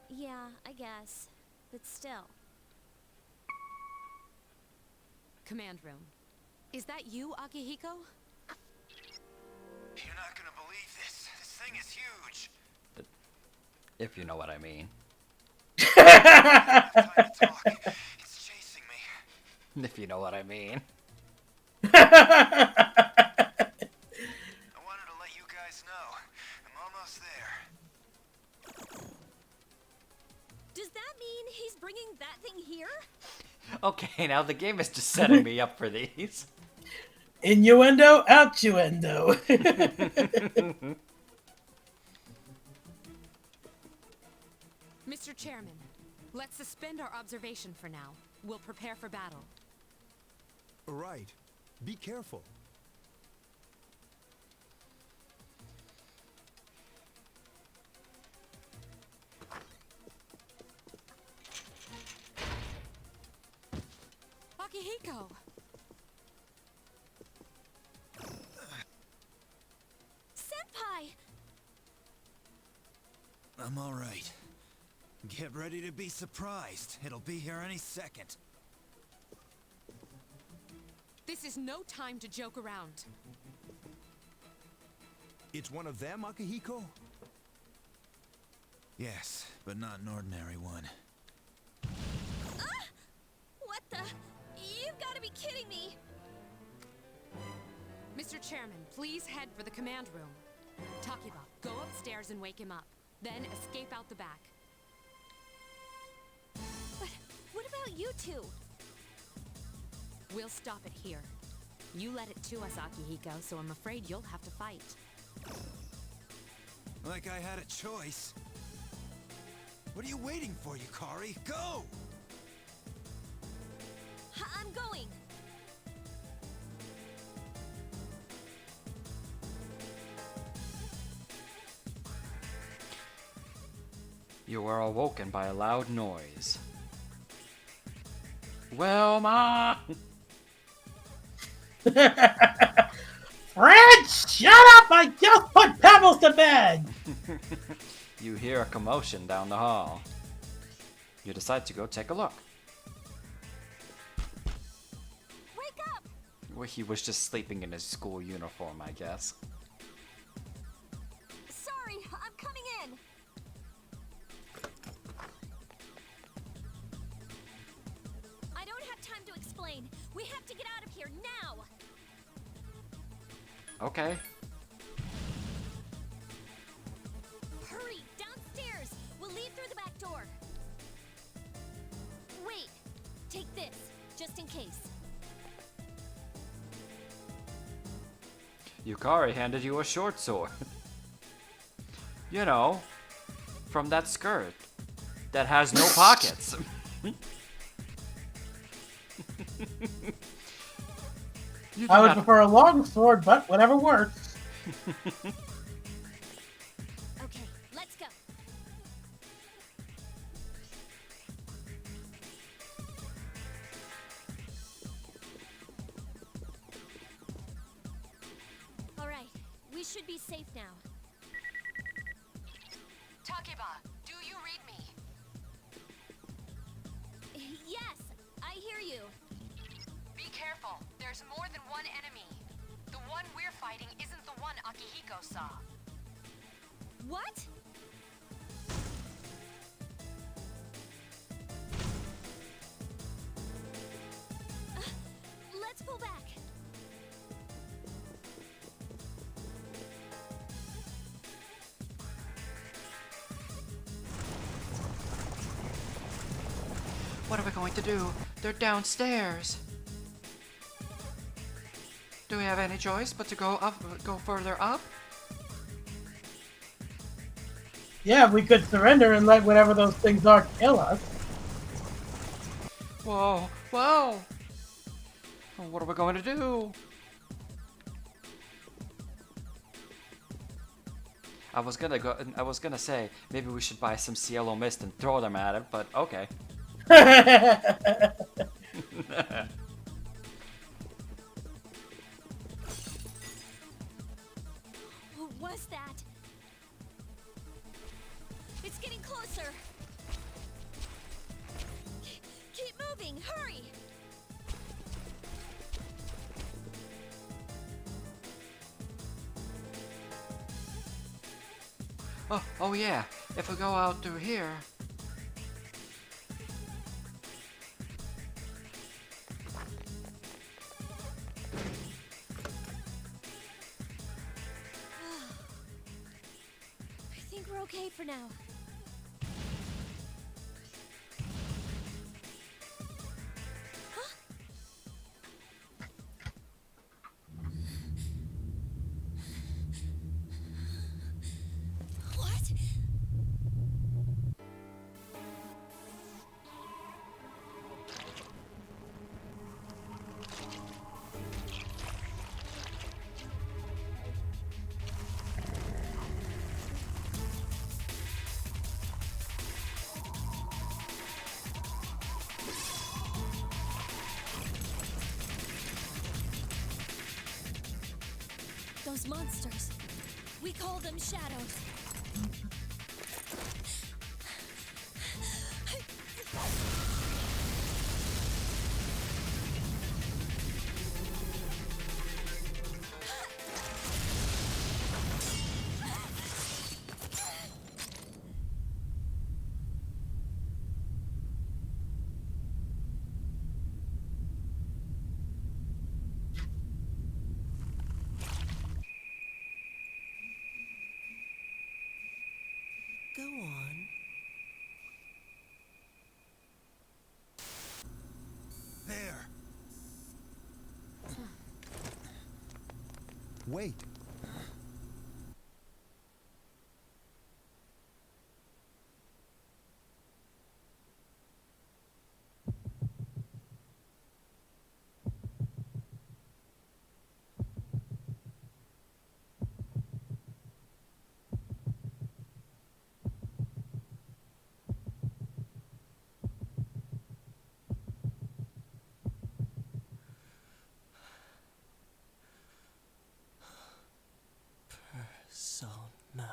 Yeah, I guess. But still. Command room. Is that you, Akihiko? You're not gonna believe this. This thing is huge. If you know what I mean. Time to talk. It's chasing me. If you know what I mean. I wanted to let you guys know. I'm almost there. Does that mean he's bringing that thing here? Okay, now the game is just setting me up for these. Innuendo, outuendo. Mr. Chairman, let's suspend our observation for now. We'll prepare for battle. Right. Be careful. Akihiko! I'm all right. Get ready to be surprised. It'll be here any second. This is no time to joke around. It's one of them, Akihiko? Yes, but not an ordinary one. Ah! What the? You've got to be kidding me! Mr. Chairman, please head for the command room. Takiba, go upstairs and wake him up. Then escape out the back. But what about you two? We'll stop it here. You led it to us, Akihiko, so I'm afraid you'll have to fight. Like I had a choice. What are you waiting for, Yukari? Go! I'm going! You are awoken by a loud noise. Wilma! Fred, shut up! I just put Pebbles to bed! You hear a commotion down the hall. You decide to go take a look. Wake up! Well, he was just sleeping in his school uniform, I guess. Sorry, I'm coming in! I don't have time to explain. We have to get out of here now! Okay. Hurry, downstairs! We'll leave through the back door. Wait, take this, just in case. Yukari handed you a short sword. You know, from that skirt that has no pockets. I would prefer a long sword, but whatever works. Okay, let's go. All right, we should be safe now. Takiba, do you read me? Yes, I hear you. Be careful. There's more than one enemy. The one we're fighting isn't the one Akihiko saw. What? Let's pull back. What are we going to do? They're downstairs. Do we have any choice but to go up, go further up? Yeah, we could surrender and let whatever those things are kill us. Whoa, whoa! Oh, what are we going to do? I was gonna say maybe we should buy some Cielo Mist and throw them at it, but okay. What was that? It's getting closer. Keep moving, hurry! Oh yeah, if we go out through here. I think we're okay for now. Huh? What? Those monsters. We call them shadows. Go on. There. Wait. Persona.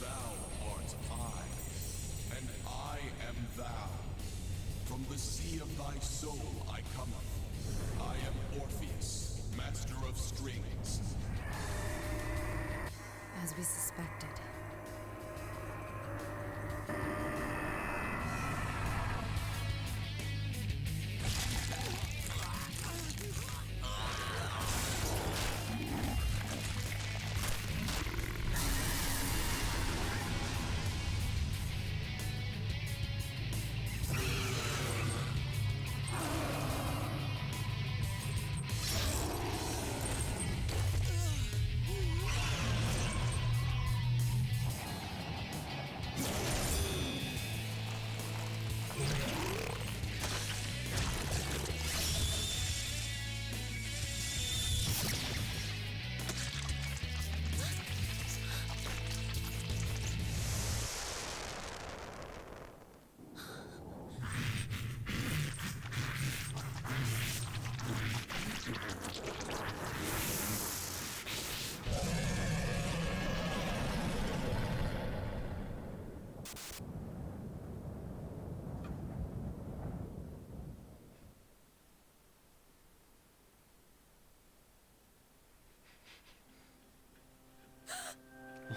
Thou art I, and I am thou. From the sea of thy soul I cometh. I am Orpheus, master of strings. As we suspected.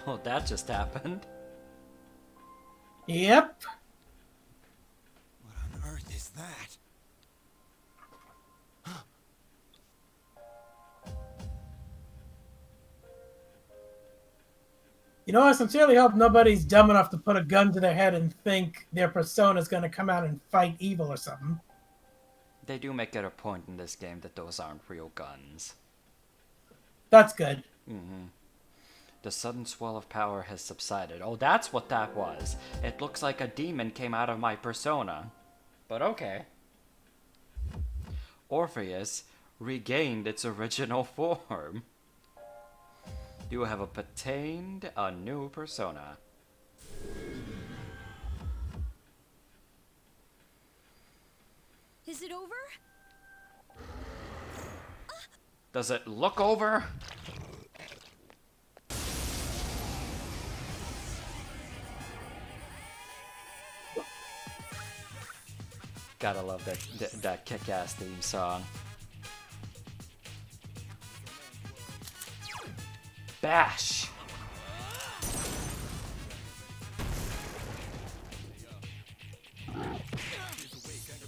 Well, that just happened. Yep. What on earth is that? You know, I sincerely hope nobody's dumb enough to put a gun to their head and think their persona's gonna come out and fight evil or something. They do make it a point in this game that those aren't real guns. That's good. The sudden swell of power has subsided. Oh, that's what that was. It looks like a demon came out of my persona. But okay. Orpheus regained its original form. You have obtained a new persona. Is it over? Does it look over? Gotta love that kick-ass theme song. Bash!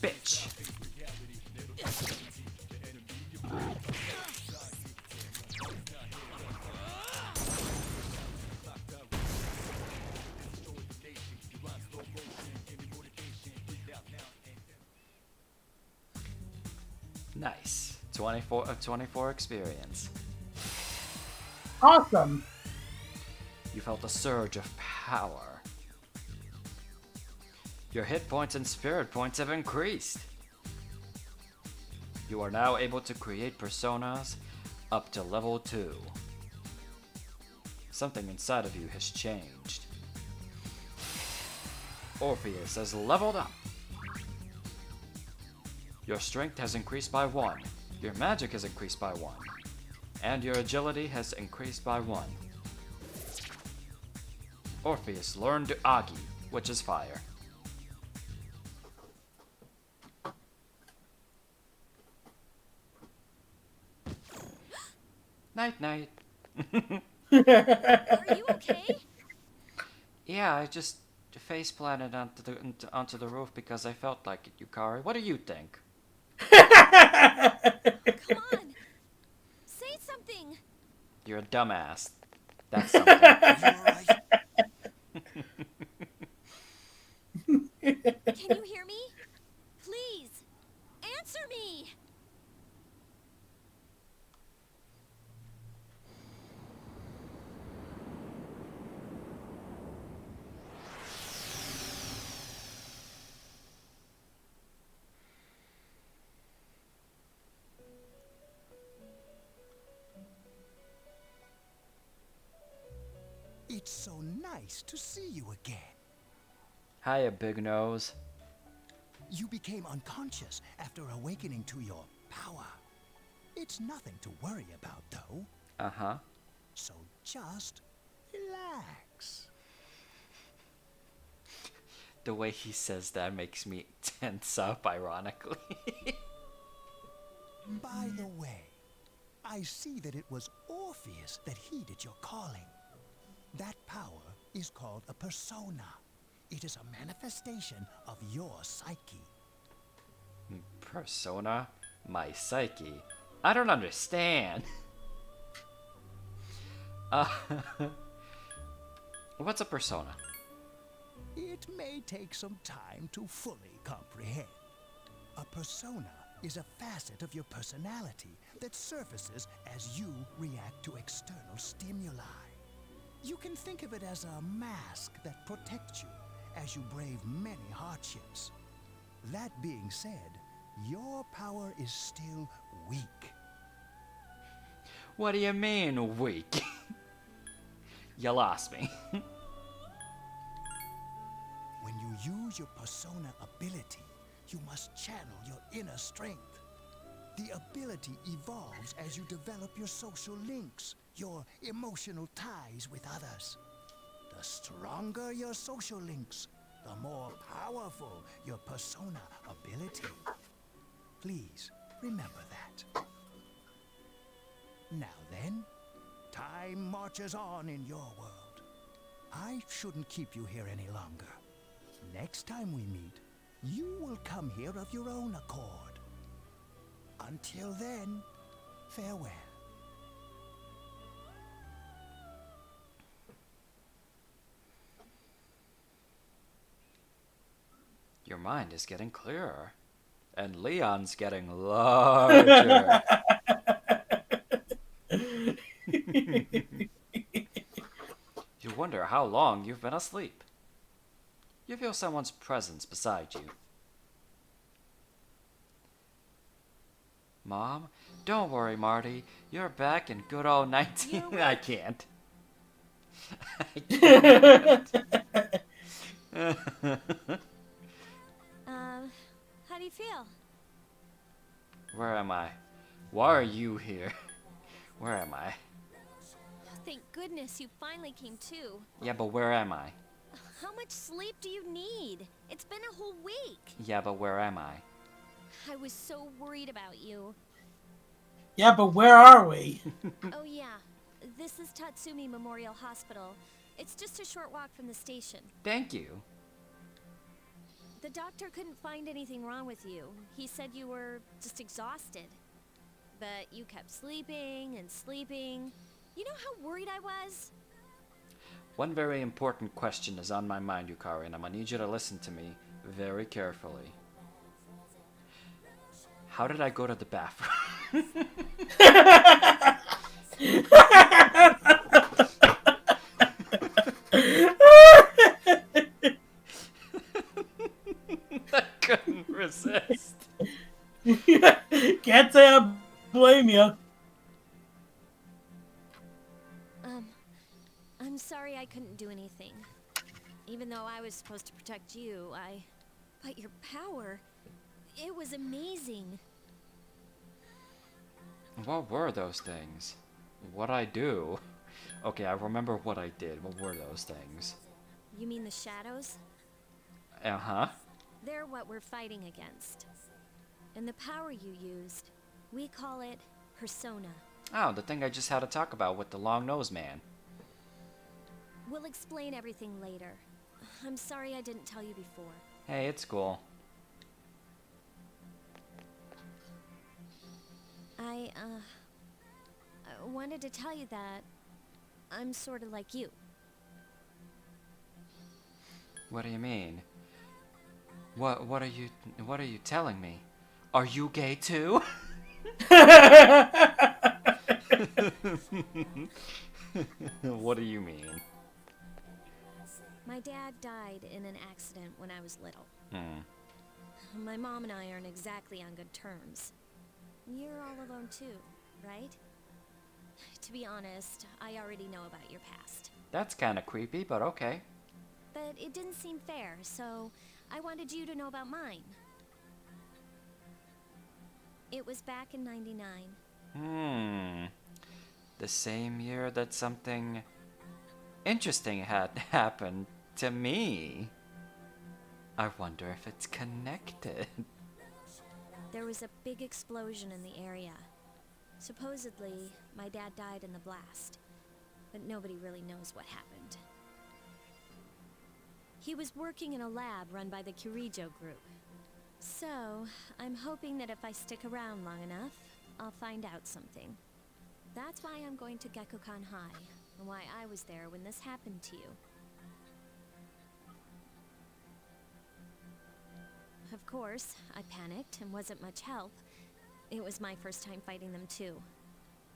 Bitch! Nice. 24 experience. Awesome. You felt a surge of power. Your hit points and spirit points have increased. You are now able to create personas up to level 2. Something inside of you has changed. Orpheus has leveled up. Your strength has increased by 1. Your magic has increased by 1. And your agility has increased by 1. Orpheus learned Agi, which is fire. Night night. Are you okay? Yeah, I just face planted onto the roof because I felt like it, Yukari. What do you think? Come on! Say something! You're a dumbass. That's something. You alright? Can you hear me? Please! Answer me! It's so nice to see you again. Hiya, big nose. You became unconscious after awakening to your power. It's nothing to worry about, though. Uh-huh. So just relax. The way he says that makes me tense up, ironically. By the way, I see that it was Orpheus that heeded your calling. That power is called a persona. It is a manifestation of your psyche. Persona? My psyche? I don't understand. What's a persona? It may take some time to fully comprehend. A persona is a facet of your personality that surfaces as you react to external stimuli. You can think of it as a mask that protects you as you brave many hardships. That being said, your power is still weak. What do you mean, weak? You lost me. When you use your persona ability, you must channel your inner strength. The ability evolves as you develop your social links, your emotional ties with others. The stronger your social links, the more powerful your persona ability. Please remember that. Now then, time marches on in your world. I shouldn't keep you here any longer. Next time we meet, you will come here of your own accord. Until then, farewell. Your mind is getting clearer. And Leon's getting larger. You wonder how long you've been asleep. You feel someone's presence beside you. Mom, don't worry, Marty. You're back in good old 19... I can't. I can't. How do you feel? Where am I? Why are you here? Where am I? Thank goodness you finally came to. Yeah, but where am I? How much sleep do you need? It's been a whole week. Yeah, but where am I? I was so worried about you. Yeah, but where are we? Oh yeah, this is Tatsumi Memorial Hospital. It's just a short walk from the station. Thank you. The doctor couldn't find anything wrong with you. He said you were just exhausted. But you kept sleeping and sleeping. You know how worried I was? One very important question is on my mind, Yukari, and I'm gonna need you to listen to me very carefully. How did I go to the bathroom? I couldn't resist. Can't say I blame you. I'm sorry I couldn't do anything. Even though I was supposed to protect you, But your power, it was amazing. What were those things? What'd I do? Okay, I remember what I did. What were those things? You mean the shadows? Uh-huh. They're what we're fighting against. And the power you used, we call it persona. Oh, the thing I just had to talk about with the long-nosed man. We'll explain everything later. I'm sorry I didn't tell you before. Hey, it's cool. I wanted to tell you that I'm sort of like you. What do you mean? What are you telling me? Are you gay too? What do you mean? My dad died in an accident when I was little. My mom and I aren't exactly on good terms. You're all alone too, right? To be honest, I already know about your past. That's kind of creepy, but okay. But it didn't seem fair, so I wanted you to know about mine. It was back in '99. The same year that something interesting had happened to me. I wonder if it's connected. There was a big explosion in the area. Supposedly, my dad died in the blast, but nobody really knows what happened. He was working in a lab run by the Kirijo group. So, I'm hoping that if I stick around long enough, I'll find out something. That's why I'm going to Gekukan High, and why I was there when this happened to you. Of course, I panicked and wasn't much help. It was my first time fighting them too.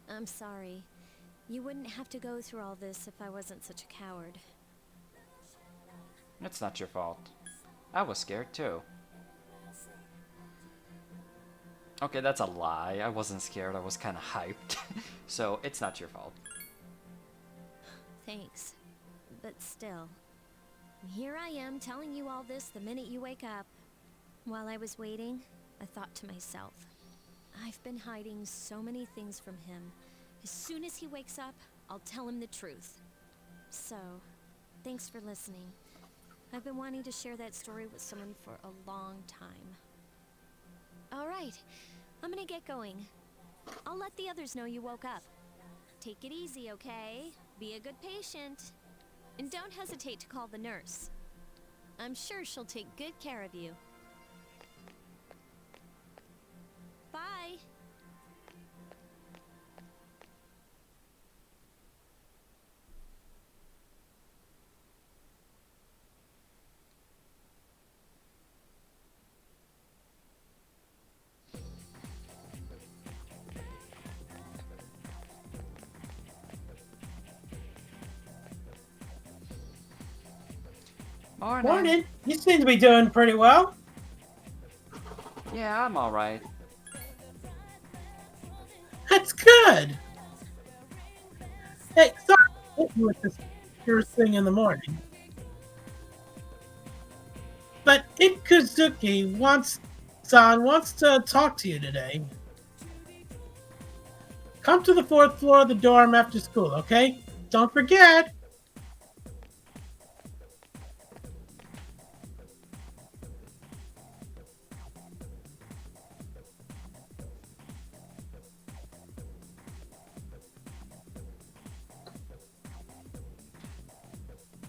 I'm sorry. You wouldn't have to go through all this if I wasn't such a coward. It's not your fault. I was scared too. Okay, that's a lie. I wasn't scared, I was kind of hyped. So, it's not your fault. Thanks. But still. Here I am telling you all this the minute you wake up. While I was waiting, I thought to myself, I've been hiding so many things from him. As soon as he wakes up, I'll tell him the truth. So, thanks for listening. I've been wanting to share that story with someone for a long time. Alright, I'm gonna get going. I'll let the others know you woke up. Take it easy, okay? Be a good patient. And don't hesitate to call the nurse. I'm sure she'll take good care of you. Bye! Morning. Morning. You seem to be doing pretty well. Yeah, I'm alright. That's good. Hey, sorry to hit you with this first thing in the morning. But Ikuzuki wants to talk to you today. Come to the 4th floor of the dorm after school, okay? Don't forget.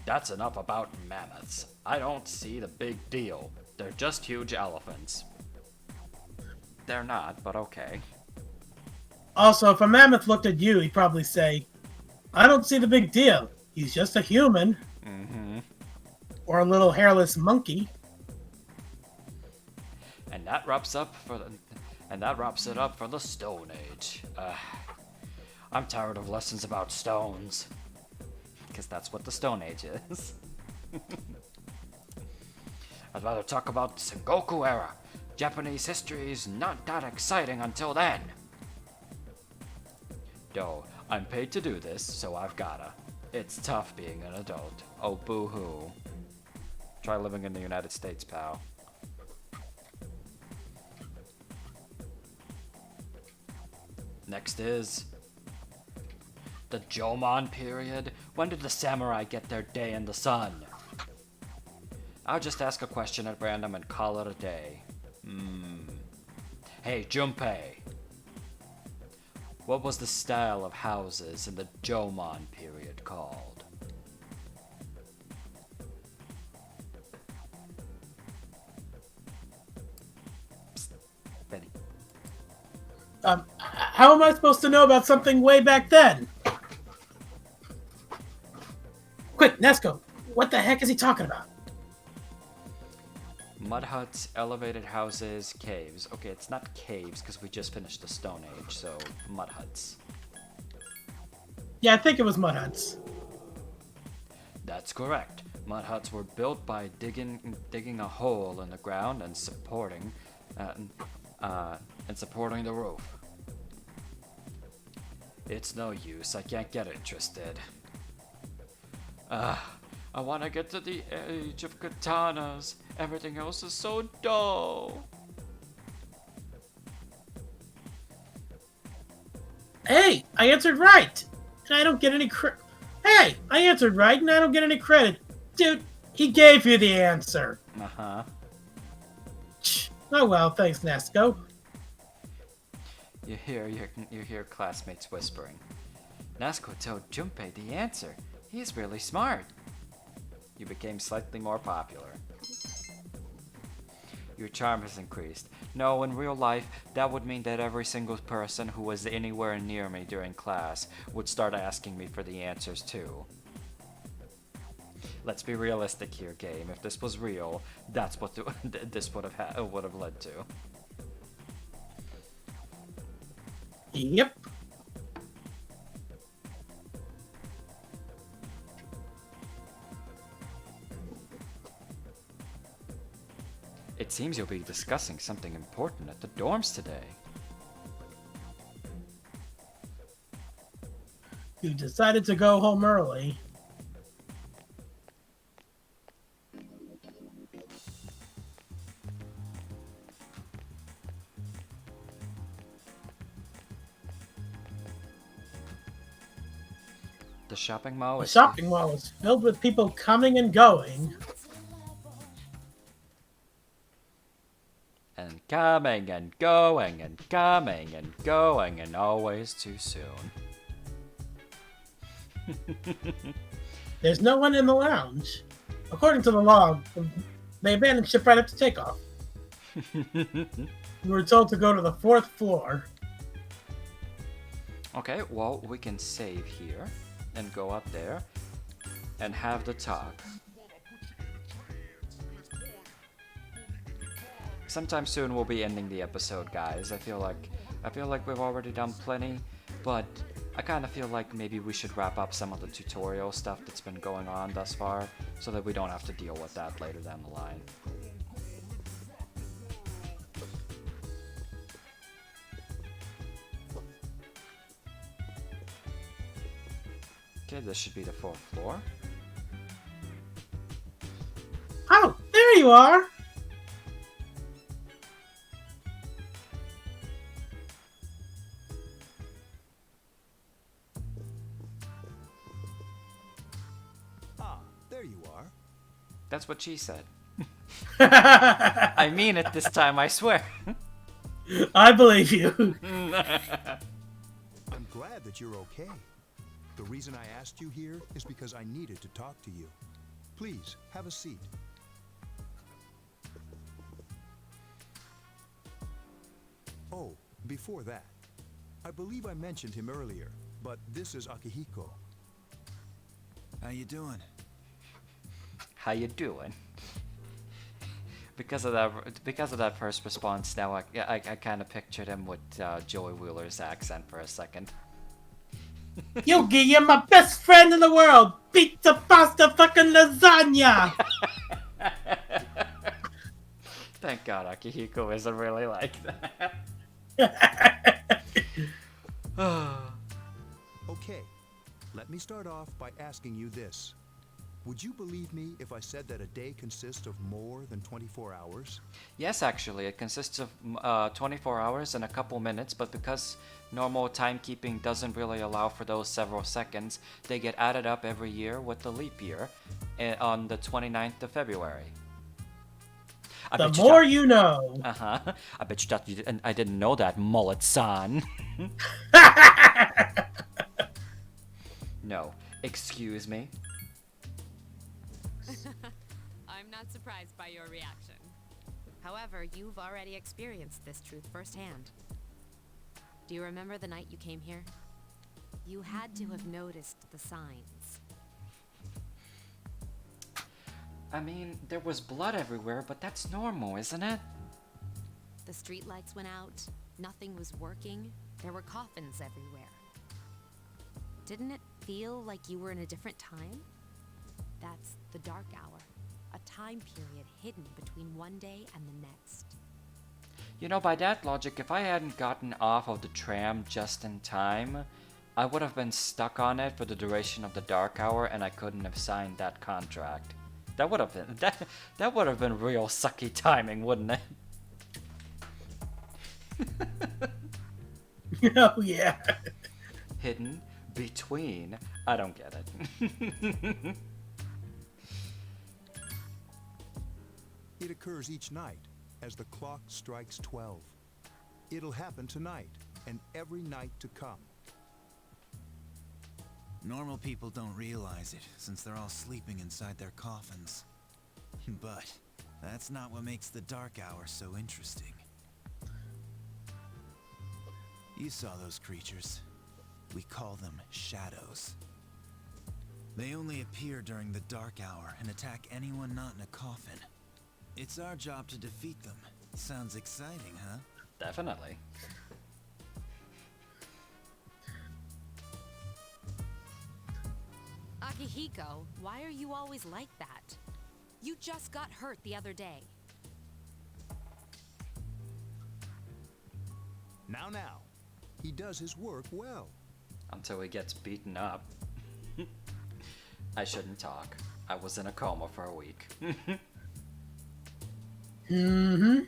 That's enough about mammoths. I don't see the big deal. They're just huge elephants. They're not, but okay. Also, if a mammoth looked at you, he'd probably say, I don't see the big deal. He's just a human. Or a little hairless monkey. And that wraps it up for the Stone Age. I'm tired of lessons about stones. Because that's what the Stone Age is. I'd rather talk about Sengoku era. Japanese history is not that exciting until then. Though, I'm paid to do this, so I've gotta. It's tough being an adult. Oh, boo-hoo. Try living in the United States, pal. Next is the Jomon period. When did the samurai get their day in the sun? I'll just ask a question at random and call it a day. Hey, Junpei. What was the style of houses in the Jomon period called? How am I supposed to know about something way back then? Quick, Nesco, what the heck is he talking about? Mud huts, elevated houses, caves. Okay, it's not caves because we just finished the Stone Age, so mud huts. Yeah, I think it was mud huts. That's correct. Mud huts were built by digging a hole in the ground and supporting the roof. It's no use. I can't get interested. I want to get to the age of katanas. Everything else is so dull. Hey, I answered right, and I don't get any credit. Hey, I answered right, and I don't get any credit. Dude, he gave you the answer. Uh-huh. Oh well, thanks, Nesco. You hear classmates whispering. Nasco told Junpei the answer. He's really smart. You became slightly more popular. Your charm has increased. No, in real life, that would mean that every single person who was anywhere near me during class would start asking me for the answers too. Let's be realistic here, game. If this was real, that's what this would have led to. Yep. It seems you'll be discussing something important at the dorms today. You decided to go home early. The shopping mall The is shopping mall is filled with people coming and going. and coming and going and coming and going and always too soon. There's no one in the lounge. According to the log, they abandoned ship right up to takeoff. We were told to go to the 4th floor. Okay, well, we can save here and go up there and have the talk. Sometime soon we'll be ending the episode, guys. I feel like we've already done plenty, but I kind of feel like maybe we should wrap up some of the tutorial stuff that's been going on thus far so that we don't have to deal with that later down the line. Okay, this should be the 4th floor. Oh, there you are! Ah, there you are. That's what she said. I mean it this time, I swear. I believe you. I'm glad that you're okay. The reason I asked you here is because I needed to talk to you. Please, have a seat. Oh, before that, I believe I mentioned him earlier, but this is Akihiko. How you doing? How you doing? Because of that first response, now I kind of pictured him with Joey Wheeler's accent for a second. Yugi, you're my best friend in the world! Pizza, pasta, fucking lasagna! Thank God Akihiko isn't really like that. Okay, let me start off by asking you this. Would you believe me if I said that a day consists of more than 24 hours? Yes, actually, it consists of 24 hours and a couple minutes, but because normal timekeeping doesn't really allow for those several seconds, they get added up every year with the leap year on the 29th of February. The more you know. Uh-huh. I bet you thought I didn't know that, mullet-san. No. Excuse me? I'm not surprised by your reaction. However, you've already experienced this truth firsthand. Do you remember the night you came here? You had to have noticed the signs. I mean, there was blood everywhere, but that's normal, isn't it? The streetlights went out, nothing was working, there were coffins everywhere. Didn't it feel like you were in a different time? That's the Dark Hour, a time period hidden between one day and the next. You know, by that logic, if I hadn't gotten off of the tram just in time, I would have been stuck on it for the duration of the Dark Hour, and I couldn't have signed that contract. That would have been that would have been real sucky timing, wouldn't it? Oh yeah. Hidden between. I don't get it. It occurs each night as the clock strikes 12. It'll happen tonight and every night to come. Normal people don't realize it, since they're all sleeping inside their coffins. But that's not what makes the Dark Hour so interesting. You saw those creatures. We call them shadows. They only appear during the Dark Hour and attack anyone not in a coffin. It's our job to defeat them. Sounds exciting, huh? Definitely. Akihiko, why are you always like that? You just got hurt the other day. Now. He does his work well. Until he gets beaten up. I shouldn't talk. I was in a coma for a week. Mm-hmm.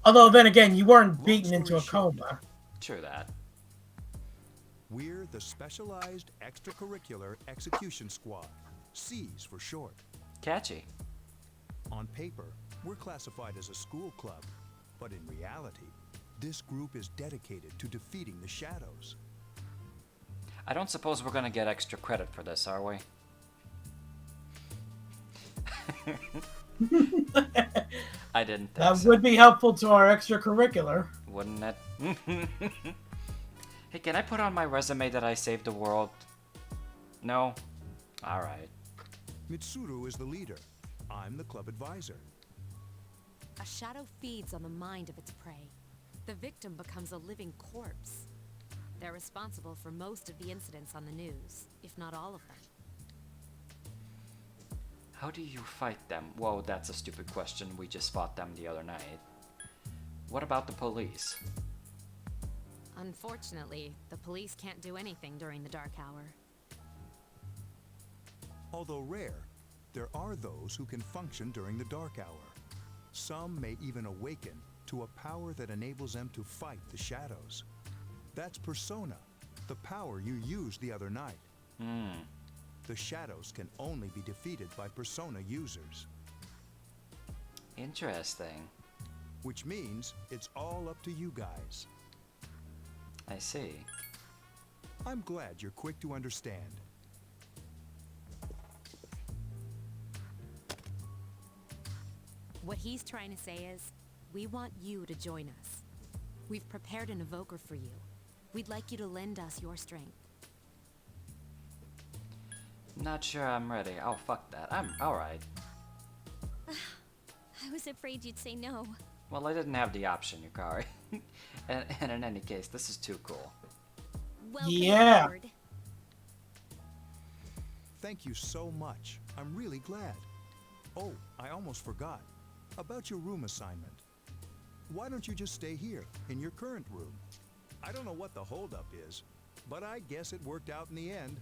Although then again, you weren't beaten into a coma. True that. We're the Specialized Extracurricular Execution Squad, C's for short. Catchy. On paper, we're classified as a school club, but in reality, this group is dedicated to defeating the shadows. I don't suppose we're gonna get extra credit for this, are we? I didn't think That so. would be helpful to our extracurricular. Wouldn't it? Hey, can I put on my resume that I saved the world? No? Alright. Mitsuru is the leader. I'm the club advisor. A shadow feeds on the mind of its prey. The victim becomes a living corpse. They're responsible for most of the incidents on the news, if not all of them. How do you fight them? Whoa, that's a stupid question. We just fought them the other night. What about the police? Unfortunately, the police can't do anything during the Dark Hour. Although rare, there are those who can function during the Dark Hour. Some may even awaken to a power that enables them to fight the shadows. That's Persona, the power you used the other night. The shadows can only be defeated by Persona users. Interesting. Which means it's all up to you guys. I see. I'm glad you're quick to understand. What he's trying to say is, we want you to join us. We've prepared an evoker for you. We'd like you to lend us your strength. Not sure I'm ready. Oh, fuck that. I'm alright. I was afraid you'd say no. Well, I didn't have the option, Yukari. and in any case, this is too cool. Welcome Yeah. aboard. Thank you so much. I'm really glad. Oh, I almost forgot. About your room assignment. Why don't you just stay here, in your current room? I don't know what the holdup is, but I guess it worked out in the end.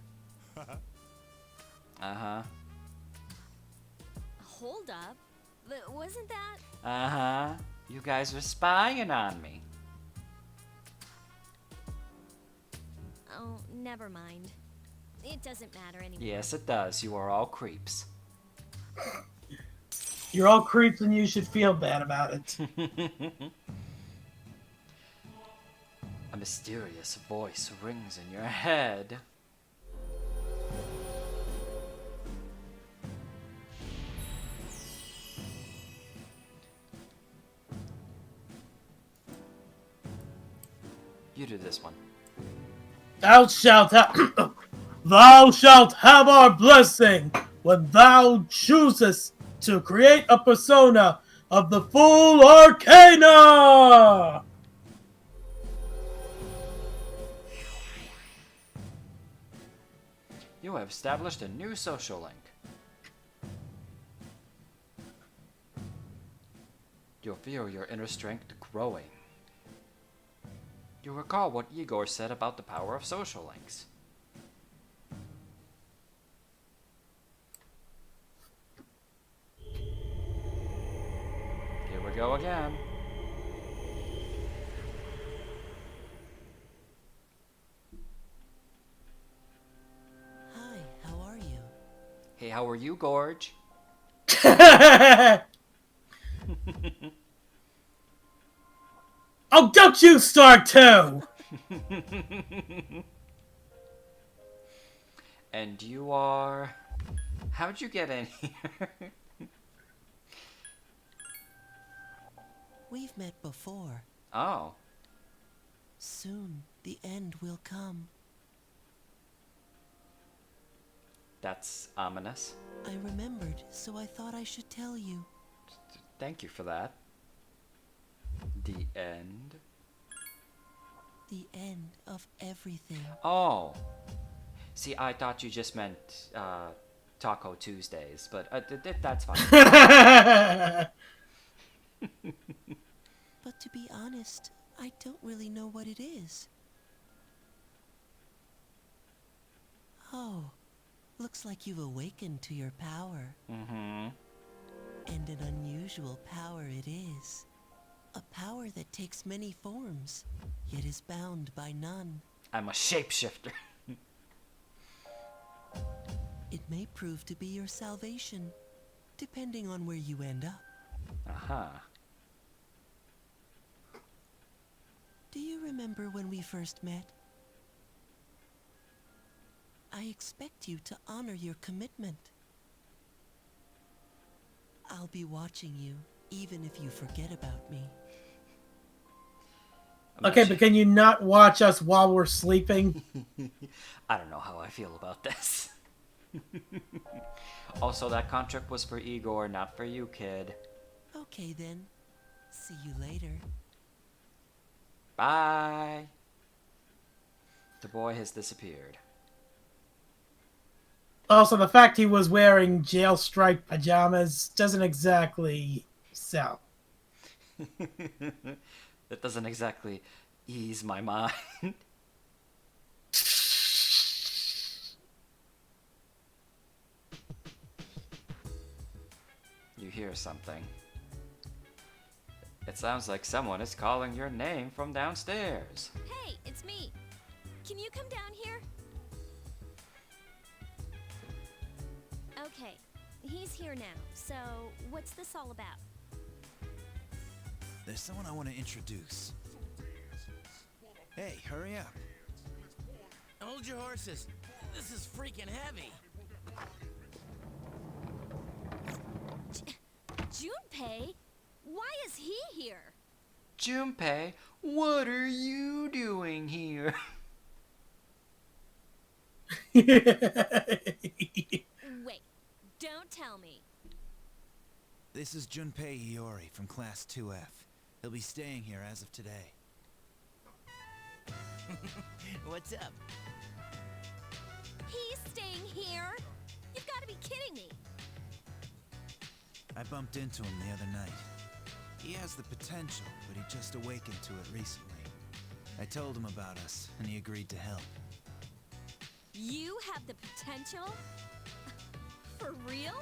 Uh-huh. Hold up. Wasn't that? Uh-huh. You guys were spying on me. Oh, never mind. It doesn't matter anymore. Yes, it does. You are all creeps. You're all creeps and you should feel bad about it. A mysterious voice rings in your head. You do this one. Thou shalt have thou shalt have our blessing when thou choosest to create a persona of the full arcana. You have established a new social link. You'll feel your inner strength growing. You'll recall what Igor said about the power of social links. Here we go again. Hi, how are you? Hey, how are you, Gorge? Oh, don't you start too! And you are... How'd you get in here? We've met before. Oh. Soon, the end will come. That's ominous. I remembered, so I thought I should tell you. Thank you for that. The end? The end of everything. Oh. See, I thought you just meant, Taco Tuesdays, but that's fine. But to be honest, I don't really know what it is. Oh, looks like you've awakened to your power. Mm-hmm. And an unusual power it is. A power that takes many forms, yet is bound by none. I'm a shapeshifter. It may prove to be your salvation, depending on where you end up. Uh-huh. Do you remember when we first met? I expect you to honor your commitment. I'll be watching you, even if you forget about me. Okay, but can you not watch us while we're sleeping? I don't know how I feel about this. Also, that contract was for Igor, not for you, kid. Okay then. See you later. Bye. The boy has disappeared. Also, the fact he was wearing jail striped pajamas doesn't exactly sell. That doesn't exactly ease my mind. You hear something. It sounds like someone is calling your name from downstairs. Hey, it's me. Can you come down here? Okay, he's here now. So, what's this all about? There's someone I want to introduce. Hey, hurry up. Hold your horses. This is freaking heavy. Junpei? Why is he here? Junpei, what are you doing here? Wait, don't tell me. This is Junpei Iori from Class 2F. He'll be staying here as of today. What's up? He's staying here? You've got to be kidding me. I bumped into him the other night. He has the potential, but he just awakened to it recently. I told him about us, and he agreed to help. You have the potential? For real?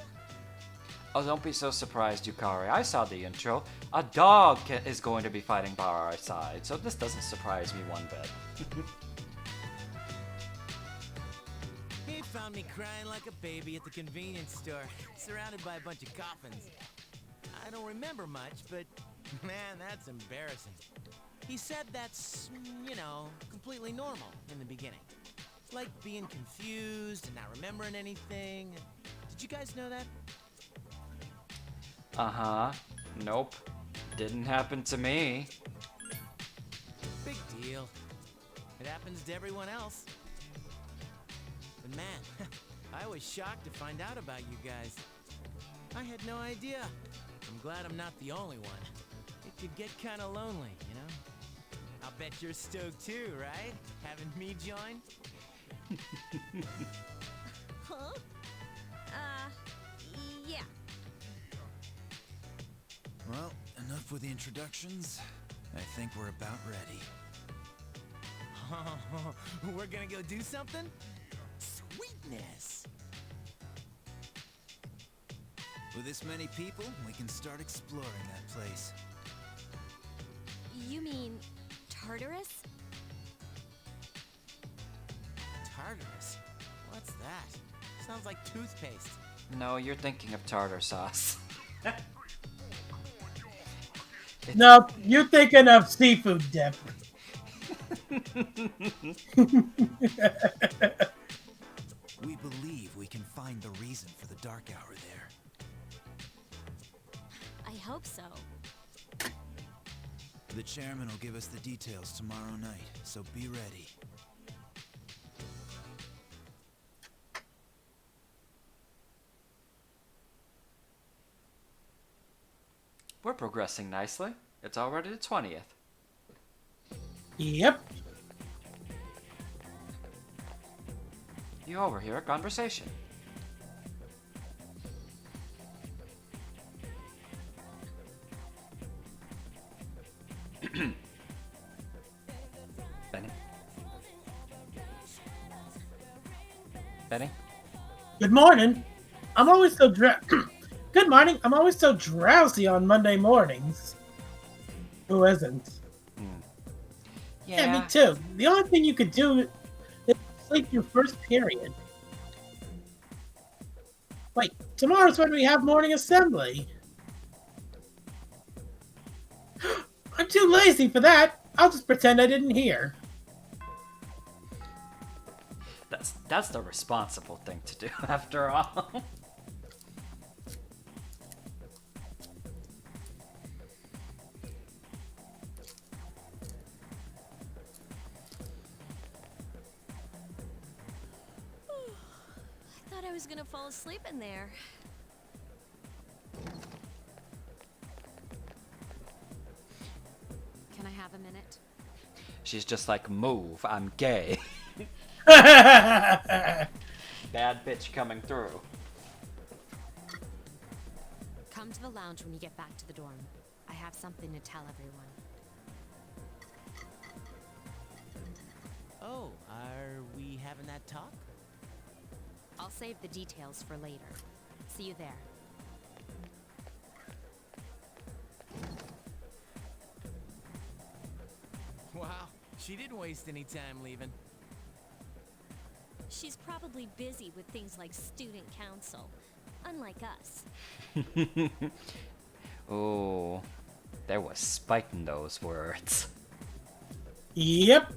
Oh, don't be so surprised, Yukari. I saw the intro. A dog is going to be fighting by our side, so this doesn't surprise me one bit. He found me crying like a baby at the convenience store, surrounded by a bunch of coffins. I don't remember much, but man, that's embarrassing. He said that's, completely normal in the beginning. It's like being confused and not remembering anything. Did you guys know that? Uh-huh. Nope. Didn't happen to me. Big deal. It happens to everyone else. But man, I was shocked to find out about you guys. I had no idea. I'm glad I'm not the only one. It could get kind of lonely, you know? I'll bet you're stoked too, right? Having me join? Huh? Yeah. Well, enough with the introductions. I think we're about ready. Oh, we're gonna go do something? Sweetness! With this many people, we can start exploring that place. You mean Tartarus? Tartarus? What's that? Sounds like toothpaste. No, you're thinking of tartar sauce. No, you're thinking of seafood dip. We believe we can find the reason for the dark hour there. I hope so. The chairman will give us the details tomorrow night, so be ready. We're progressing nicely. It's already the 20th. Yep. You overhear a conversation. Benny? Benny? Good morning. I'm always so Good morning. I'm always so drowsy on Monday mornings. Who isn't? Yeah, me too. The only thing you could do is sleep your first period. Wait, tomorrow's when we have morning assembly. I'm too lazy for that. I'll just pretend I didn't hear. That's the responsible thing to do, after all. I thought I was gonna fall asleep in there. Can I have a minute? She's just like, move, I'm gay. Bad bitch coming through. Come to the lounge when you get back to the dorm. I have something to tell everyone. Oh, are we having that talk? I'll save the details for later. See you there. Wow, she didn't waste any time leaving. She's probably busy with things like student council, unlike us. Oh, there was spite in those words. Yep.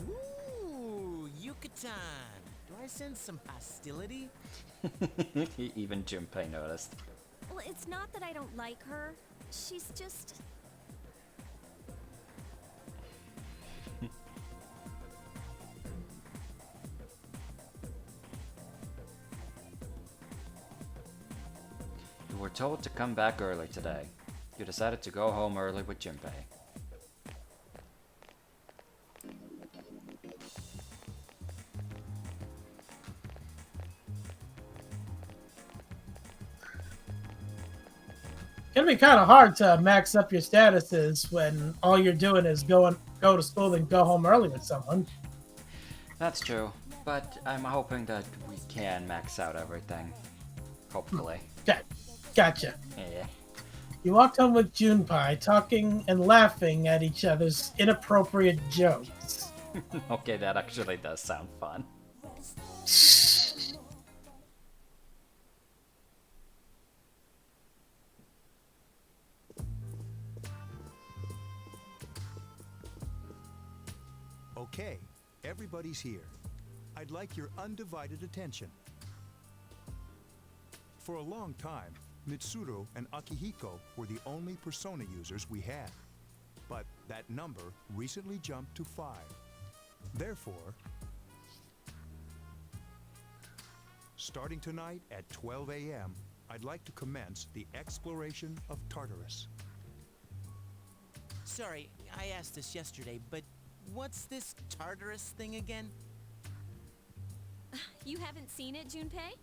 Ooh, Yucatan. Do I sense some hostility? Even Junpei noticed. Well, it's not that I don't like her. She's just... You were told to come back early today. You decided to go home early with Junpei. It's gonna be kind of hard to max up your statuses when all you're doing is go to school and go home early with someone. That's true, but I'm hoping that we can max out everything. Hopefully. Okay, gotcha. Yeah. You walked home with Junpei, talking and laughing at each other's inappropriate jokes. Okay, that actually does sound fun. Okay, everybody's here. I'd like your undivided attention. For a long time, Mitsuru and Akihiko were the only persona users we had. But That number recently jumped to 5. Therefore, starting tonight at 12 a.m., I'd like to commence the exploration of Tartarus. Sorry, I asked this yesterday, but what's this Tartarus thing again? You haven't seen it, Junpei?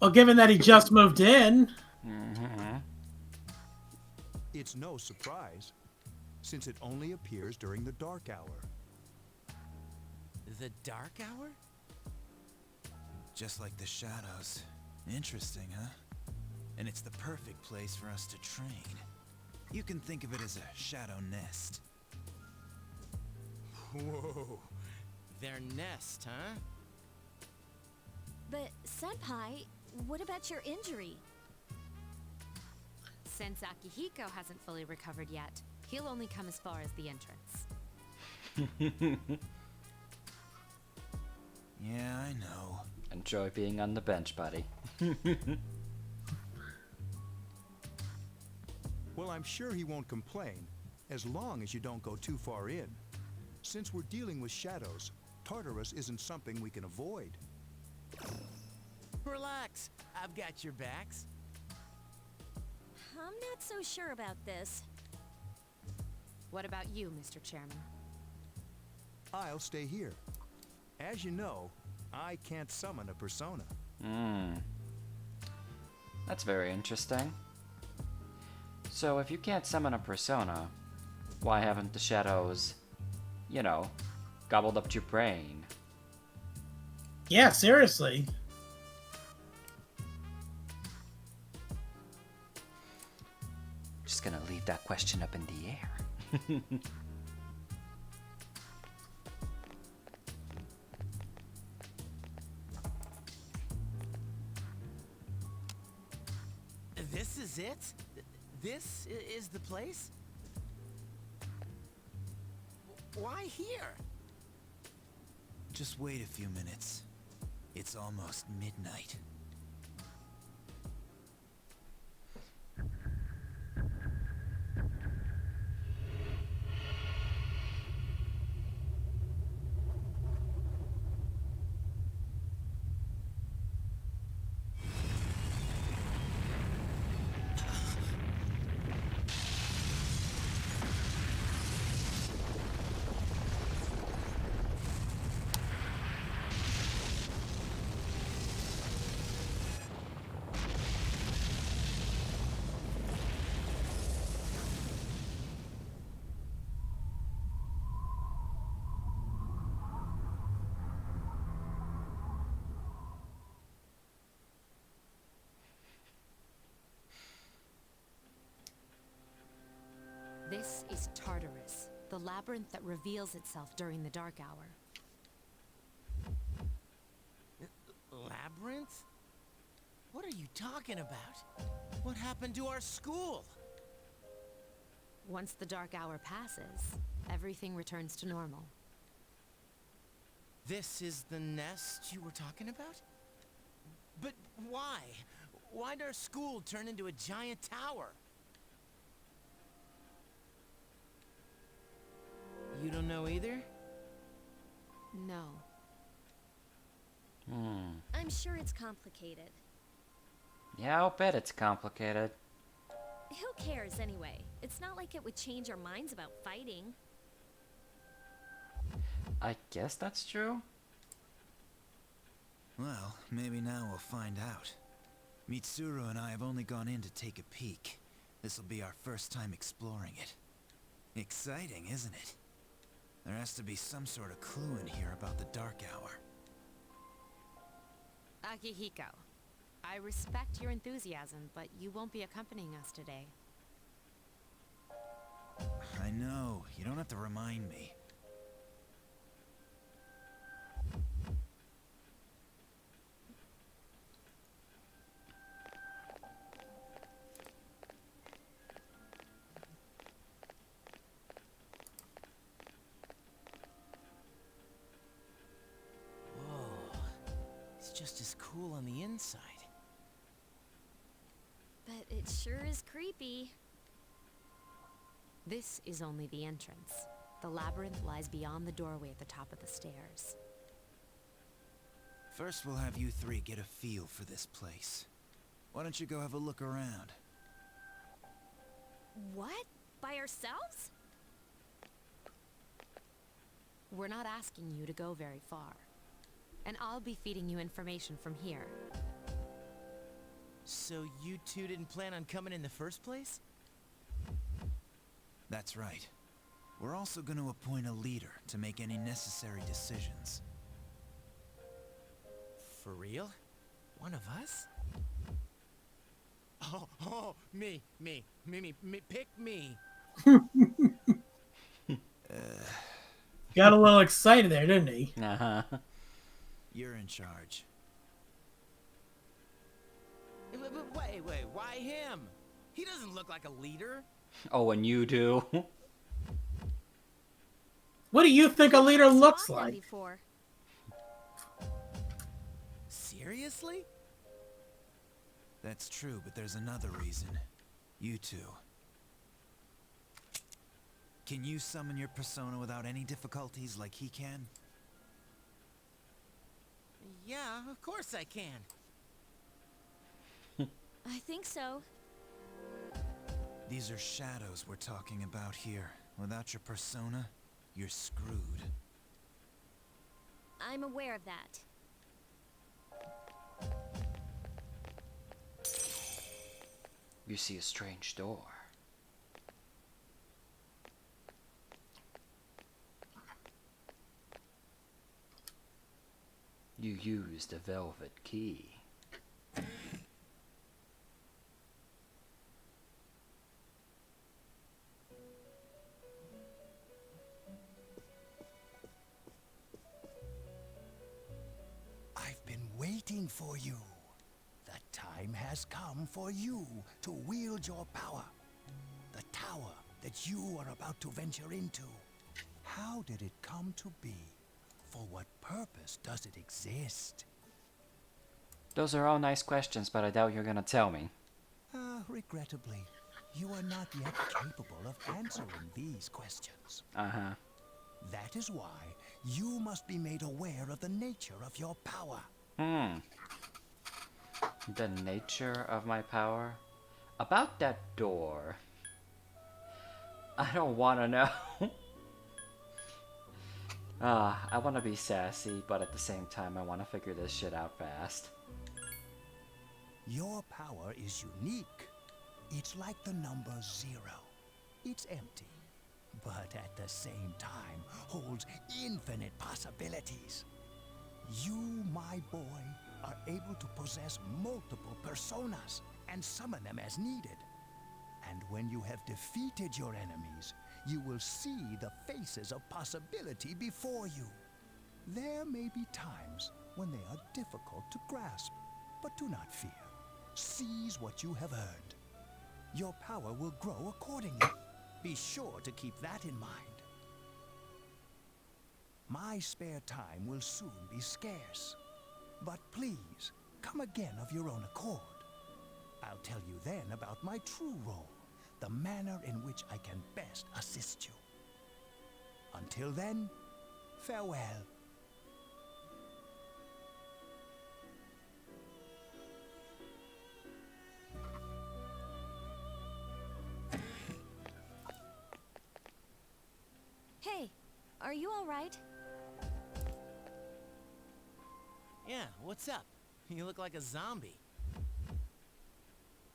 Well, given that he just moved in. It's no surprise, since it only appears during the dark hour. The dark hour? Just like the shadows. Interesting, huh? And it's the perfect place for us to train. You can think of it as a shadow nest. Whoa. Their nest, huh? But, Senpai, what about your injury? Since Akihiko hasn't fully recovered yet, he'll only come as far as the entrance. Yeah, I know. Enjoy being on the bench, buddy. Well, I'm sure he won't complain, as long as you don't go too far in. Since we're dealing with shadows, Tartarus isn't something we can avoid. Relax, I've got your backs. I'm not so sure about this. What about you, Mr. Chairman? I'll stay here. As you know, I can't summon a persona. That's very interesting. So if you can't summon a persona, why haven't the shadows, you know, gobbled up your brain? Yeah, seriously. Just gonna leave that question up in the air. This is it? This is the place? Why here? Just wait a few minutes. It's almost midnight. This is Tartarus, the labyrinth that reveals itself during the dark hour. Labyrinth? What are you talking about? What happened to our school? Once the dark hour passes, everything returns to normal. This is the nest you were talking about? But why? Why'd our school turn into a giant tower? You don't know either? No. I'm sure it's complicated. Yeah, I'll bet it's complicated. Who cares anyway? It's not like it would change our minds about fighting. I guess that's true. Well, maybe now we'll find out. Mitsuru and I have only gone in to take a peek. This'll be our first time exploring it. Exciting, isn't it? There has to be some sort of clue in here about the dark hour. Akihiko, I respect your enthusiasm, but you won't be accompanying us today. I know. You don't have to remind me. Just as cool on the inside. But it sure is creepy. This is only the entrance. The labyrinth lies beyond the doorway at the top of the stairs. First, we'll have you three get a feel for this place. Why don't you go have a look around? What? By ourselves? We're not asking you to go very far. And I'll be feeding you information from here. So you two didn't plan on coming in the first place? That's right. We're also going to appoint a leader to make any necessary decisions. For real? One of us? Oh, me, pick me. Got a little excited there, didn't he? Uh-huh. You're in charge. Wait, why him? He doesn't look like a leader. Oh, and you do? What do you think a leader looks like? Before. Seriously? That's true, but there's another reason. You two. Can you summon your persona without any difficulties like he can? Yeah, of course I can. I think so. These are shadows we're talking about here. Without your persona, you're screwed. I'm aware of that. You see a strange door. You use the velvet key. I've been waiting for you. The time has come for you to wield your power. The tower that you are about to venture into. How did it come to be? For what purpose does it exist? Those are all nice questions, but I doubt you're gonna tell me. Regrettably, you are not yet capable of answering these questions. Uh-huh. That is why you must be made aware of the nature of your power. The nature of my power? About that door. I don't want to know. I want to be sassy, but at the same time, I want to figure this shit out fast. Your power is unique. It's like the number 0. It's empty, but at the same time holds infinite possibilities. You, my boy, are able to possess multiple personas and summon them as needed. And when you have defeated your enemies, you will see the faces of possibility before you. There may be times when they are difficult to grasp, but do not fear. Seize what you have earned. Your power will grow accordingly. Be sure to keep that in mind. My spare time will soon be scarce. But please, come again of your own accord. I'll tell you then about my true role, the manner in which I can best assist you. Until then, farewell. Hey, are you all right? Yeah, what's up? You look like a zombie.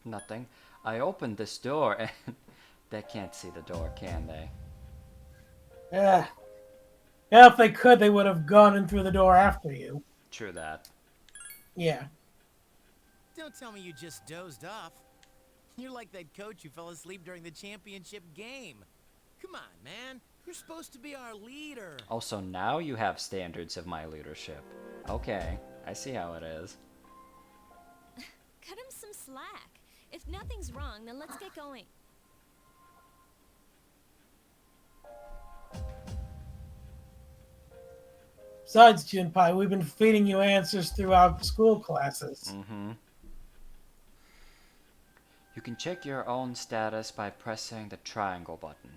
Nothing. I opened this door and they can't see the door, can they? Yeah. Yeah, if they could, they would have gone in through the door after you. True that. Yeah. Don't tell me you just dozed off. You're like that coach who fell asleep during the championship game. Come on, man. You're supposed to be our leader. Also, now you have standards of my leadership. Okay, I see how it is. Cut him some slack. If nothing's wrong, then let's get going. Besides, Junpei, we've been feeding you answers throughout school classes. Mm-hmm. You can check your own status by pressing the triangle button.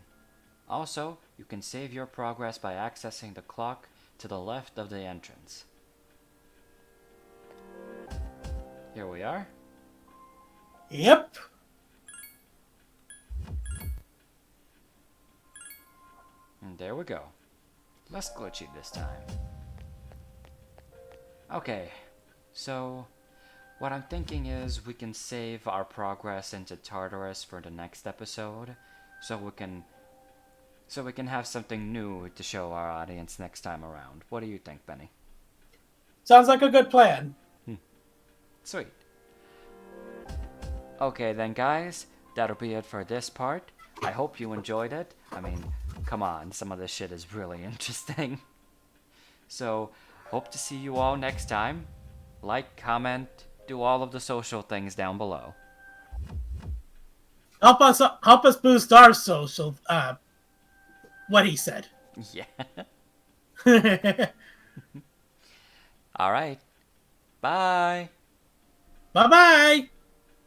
Also, you can save your progress by accessing the clock to the left of the entrance. Here we are. Yep. And there we go. Less glitchy this time. Okay, so what I'm thinking is we can save our progress into Tartarus for the next episode, so we can have something new to show our audience next time around. What do you think, Benny? Sounds like a good plan. Sweet. Okay then, guys, that'll be it for this part. I hope you enjoyed it. I mean, come on, some of this shit is really interesting. So, hope to see you all next time. Like, comment, do all of the social things down below. Help us boost our social. What he said. Yeah. All right. Bye. Bye bye.